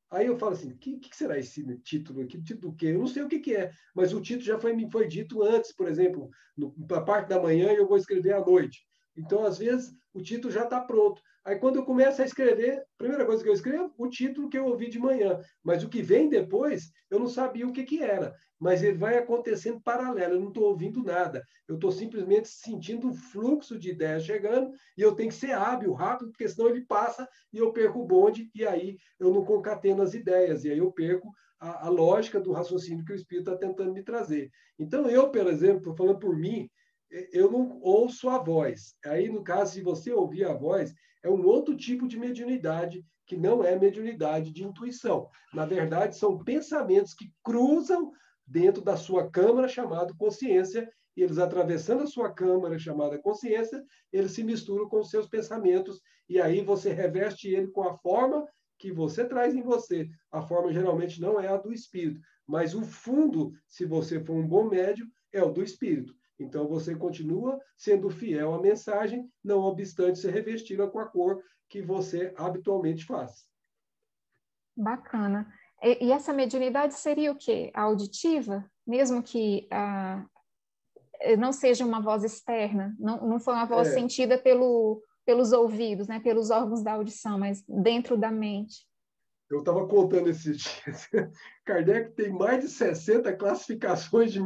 Aí eu falo assim, o que será esse título? Que título do quê? Eu não sei o que é, mas o título já me foi dito antes, por exemplo, na parte da manhã e eu vou escrever à noite. Então, às vezes, o título já está pronto. Aí, quando eu começo a escrever, a primeira coisa que eu escrevo, o título que eu ouvi de manhã. Mas o que vem depois, eu não sabia o que era. Mas ele vai acontecendo paralelo, eu não estou ouvindo nada. Eu estou simplesmente sentindo um fluxo de ideias chegando e eu tenho que ser hábil, rápido, porque senão ele passa e eu perco o bonde e aí eu não concateno as ideias. E aí eu perco a lógica do raciocínio que o Espírito está tentando me trazer. Então, eu, por exemplo, estou falando por mim, eu não ouço a voz. Aí, no caso, se você ouvir a voz, é um outro tipo de mediunidade, que não é mediunidade de intuição. Na verdade, são pensamentos que cruzam dentro da sua câmara, chamada consciência, e eles, atravessando a sua câmara, chamada consciência, eles se misturam com os seus pensamentos, e aí você reveste ele com a forma que você traz em você. A forma, geralmente, não é a do espírito, mas o fundo, se você for um bom médium, é o do espírito. Então, você continua sendo fiel à mensagem, não obstante ser revestida com a cor que você habitualmente faz. Bacana. E essa mediunidade seria o quê? A auditiva? Mesmo que não seja uma voz externa, não foi uma voz sentida pelos ouvidos, né? Pelos órgãos da audição, mas dentro da mente. Eu estava contando esses dias. Kardec tem mais de 60 classificações de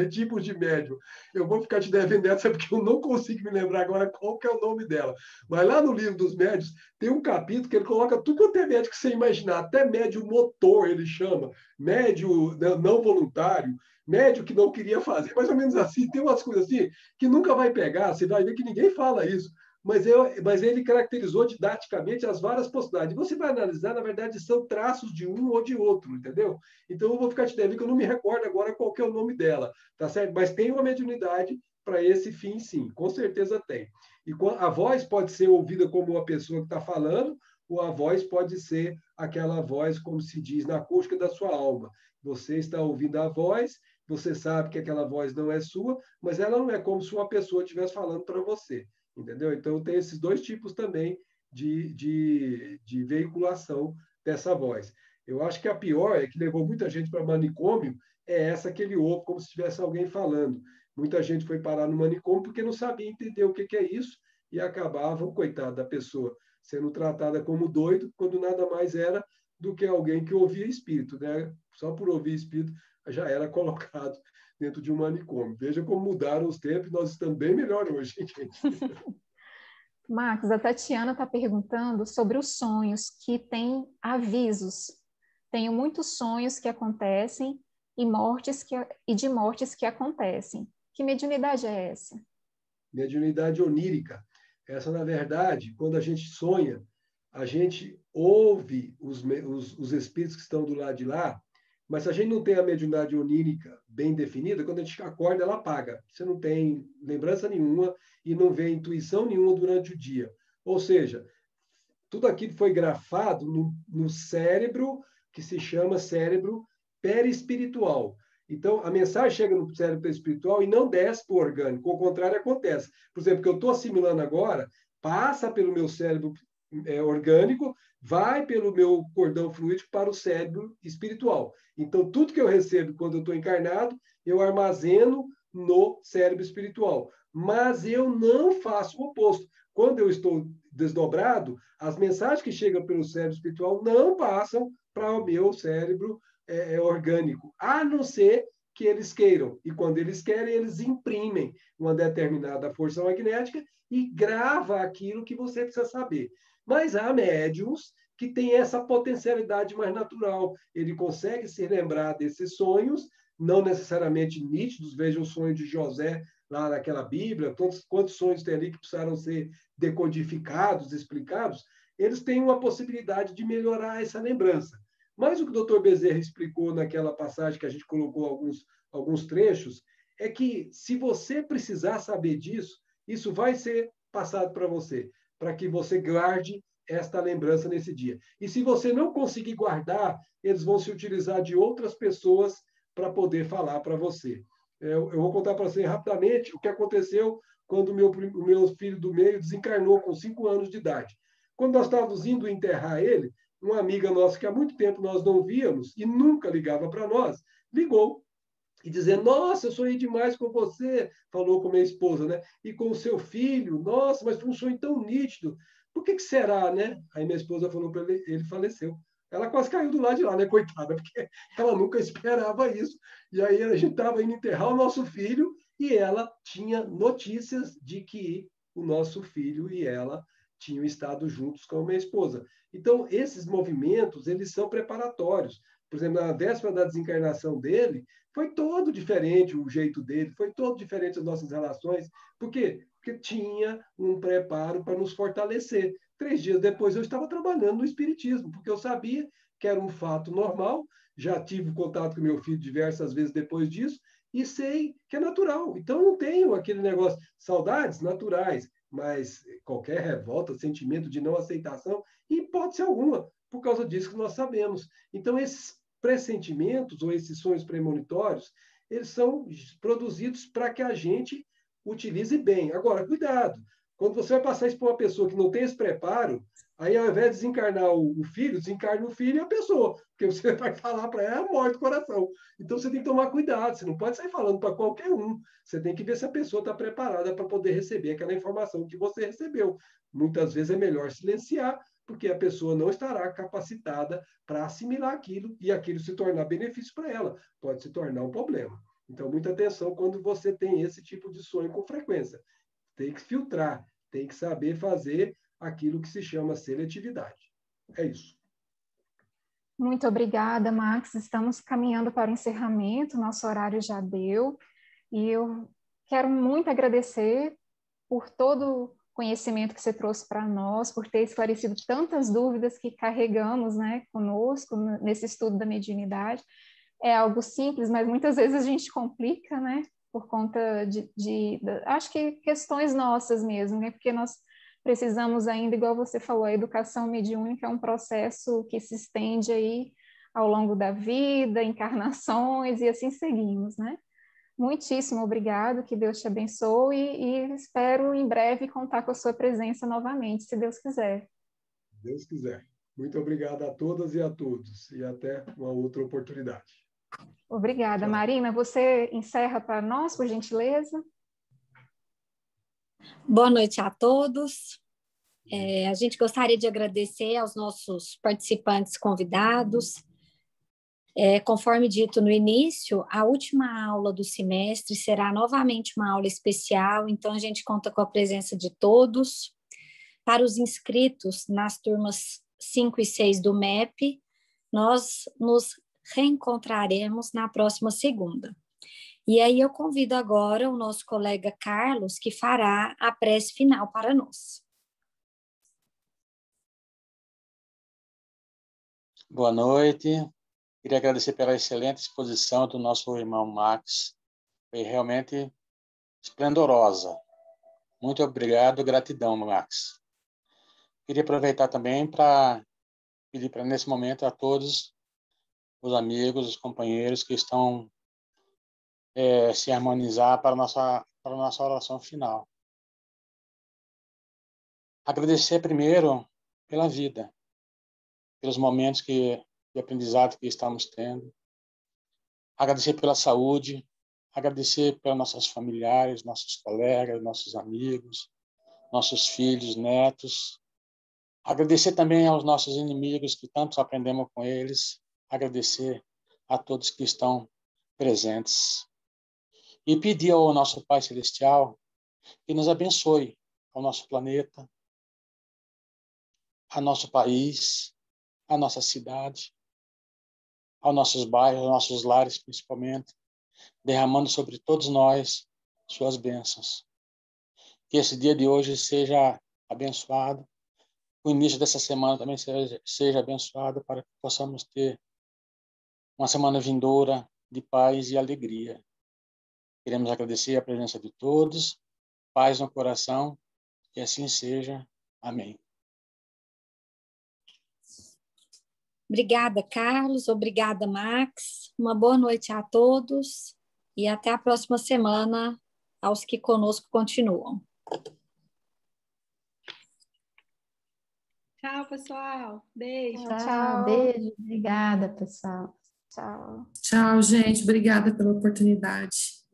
tipos de médium. Eu vou ficar te devendo essa porque eu não consigo me lembrar agora qual que é o nome dela. Mas lá no livro dos médios tem um capítulo que ele coloca tudo quanto é médium que você imaginar, até médium motor ele chama, médium não voluntário, médium que não queria fazer, mais ou menos assim. Tem umas coisas assim que nunca vai pegar, você vai ver que ninguém fala isso. Mas ele caracterizou didaticamente as várias possibilidades. Você vai analisar, na verdade, são traços de um ou de outro, entendeu? Então, eu vou ficar te devendo que eu não me recordo agora qual que é o nome dela, tá certo? Mas tem uma mediunidade para esse fim, sim, com certeza tem. E a voz pode ser ouvida como a pessoa que está falando, ou a voz pode ser aquela voz, como se diz, na acústica da sua alma. Você está ouvindo a voz, você sabe que aquela voz não é sua, mas ela não é como se uma pessoa estivesse falando para você. Entendeu? Então, tem esses dois tipos também de veiculação dessa voz. Eu acho que a pior, é que levou muita gente para manicômio, é essa que ele ouve como se tivesse alguém falando. Muita gente foi parar no manicômio porque não sabia entender o que é isso e acabavam, coitada da pessoa, sendo tratada como doido, quando nada mais era do que alguém que ouvia espírito, né? Só por ouvir espírito já era colocado dentro de um manicômio. Veja como mudaram os tempos, nós estamos bem melhor hoje, gente. Marcos, a Tatiana está perguntando sobre os sonhos que têm avisos. Tenho muitos sonhos que acontecem e de mortes que acontecem. Que mediunidade é essa? Mediunidade onírica. Essa, na verdade, quando a gente sonha, a gente ouve os espíritos que estão do lado de lá, mas se a gente não tem a mediunidade onírica bem definida, quando a gente acorda, ela apaga. Você não tem lembrança nenhuma e não vê intuição nenhuma durante o dia. Ou seja, tudo aquilo foi grafado no cérebro, que se chama cérebro perispiritual. Então, a mensagem chega no cérebro perispiritual e não desce para o orgânico. Ao contrário, acontece. Por exemplo, o que eu estou assimilando agora, passa pelo meu cérebro orgânico, vai pelo meu cordão fluídico para o cérebro espiritual. Então, tudo que eu recebo quando eu estou encarnado, eu armazeno no cérebro espiritual. Mas eu não faço o oposto. Quando eu estou desdobrado, as mensagens que chegam pelo cérebro espiritual não passam para o meu cérebro orgânico, a não ser que eles queiram. E quando eles querem, eles imprimem uma determinada força magnética e grava aquilo que você precisa saber. Mas há médiums que têm essa potencialidade mais natural. Ele consegue se lembrar desses sonhos, não necessariamente nítidos. Veja o sonho de José lá naquela Bíblia, quantos sonhos tem ali que precisaram ser decodificados, explicados, eles têm uma possibilidade de melhorar essa lembrança. Mas o que o Dr. Bezerra explicou naquela passagem que a gente colocou alguns trechos, é que se você precisar saber disso, isso vai ser passado para você, para que você guarde esta lembrança nesse dia. E se você não conseguir guardar, eles vão se utilizar de outras pessoas para poder falar para você. Eu vou contar para você rapidamente o que aconteceu quando o meu filho do meio desencarnou com 5 anos de idade. Quando nós estávamos indo enterrar ele, uma amiga nossa que há muito tempo nós não víamos e nunca ligava para nós, ligou e dizendo, nossa, eu sonhei demais com você, falou com minha esposa, né? E com o seu filho, nossa, mas foi um sonho tão nítido. Por que será, né? Aí minha esposa falou para ele faleceu. Ela quase caiu do lado de lá, né, coitada, porque ela nunca esperava isso. E aí a gente estava indo enterrar o nosso filho e ela tinha notícias de que o nosso filho e ela tinham estado juntos com a minha esposa. Então, esses movimentos, eles são preparatórios. Por exemplo, na véspera da desencarnação dele, foi todo diferente o jeito dele, foi todo diferente as nossas relações. Por quê? Porque tinha um preparo para nos fortalecer. 3 dias depois eu estava trabalhando no espiritismo, porque eu sabia que era um fato normal, já tive contato com meu filho diversas vezes depois disso, e sei que é natural. Então não tenho aquele negócio, saudades naturais, mas qualquer revolta, sentimento de não aceitação, em hipótese alguma, por causa disso que nós sabemos. Então esses pressentimentos ou esses sonhos premonitórios, eles são produzidos para que a gente utilize bem. Agora, cuidado, quando você vai passar isso para uma pessoa que não tem esse preparo, aí ao invés de desencarnar o filho, desencarna o filho e a pessoa, porque você vai falar para ela a morte do coração. Então você tem que tomar cuidado, você não pode sair falando para qualquer um, você tem que ver se a pessoa está preparada para poder receber aquela informação que você recebeu. Muitas vezes é melhor silenciar, porque a pessoa não estará capacitada para assimilar aquilo e aquilo se tornar benefício para ela, pode se tornar um problema. Então, muita atenção quando você tem esse tipo de sonho com frequência. Tem que filtrar, tem que saber fazer aquilo que se chama seletividade. É isso. Muito obrigada, Max. Estamos caminhando para o encerramento, nosso horário já deu. E eu quero muito agradecer por todo o conhecimento que você trouxe para nós, por ter esclarecido tantas dúvidas que carregamos, né, conosco nesse estudo da mediunidade. É algo simples, mas muitas vezes a gente complica, né, por conta acho que questões nossas mesmo, né, porque nós precisamos ainda, igual você falou, a educação mediúnica é um processo que se estende aí ao longo da vida, encarnações, e assim seguimos, né? Muitíssimo obrigado, que Deus te abençoe e espero em breve contar com a sua presença novamente, se Deus quiser. Se Deus quiser. Muito obrigado a todas e a todos e até uma outra oportunidade. Obrigada. Tchau. Marina, você encerra para nós, por gentileza? Boa noite a todos. A gente gostaria de agradecer aos nossos participantes convidados. Conforme dito no início, a última aula do semestre será novamente uma aula especial, então a gente conta com a presença de todos. Para os inscritos nas turmas 5 e 6 do MEP, nós nos reencontraremos na próxima segunda. E aí eu convido agora o nosso colega Carlos, que fará a prece final para nós. Boa noite. Queria agradecer pela excelente exposição do nosso irmão Max. Foi realmente esplendorosa. Muito obrigado, gratidão, Max. Queria aproveitar também para pedir para, nesse momento, a todos os amigos, os companheiros que estão se harmonizar para a nossa oração final. Agradecer primeiro pela vida, pelos momentos de aprendizado que estamos tendo. Agradecer pela saúde, agradecer pelos nossos familiares, nossos colegas, nossos amigos, nossos filhos, netos. Agradecer também aos nossos inimigos, que tanto aprendemos com eles. Agradecer a todos que estão presentes. E pedir ao nosso Pai Celestial que nos abençoe ao nosso planeta, ao nosso país, à nossa cidade, aos nossos bairros, aos nossos lares, principalmente, derramando sobre todos nós suas bênçãos. Que esse dia de hoje seja abençoado, o início dessa semana também seja abençoado, para que possamos ter uma semana vindoura de paz e alegria. Queremos agradecer a presença de todos, paz no coração, que assim seja. Amém. Obrigada, Carlos. Obrigada, Max. Uma boa noite a todos e até a próxima semana aos que conosco continuam. Tchau, pessoal. Beijo. Tchau. Beijo. Obrigada, pessoal. Tchau. Tchau, gente. Obrigada pela oportunidade.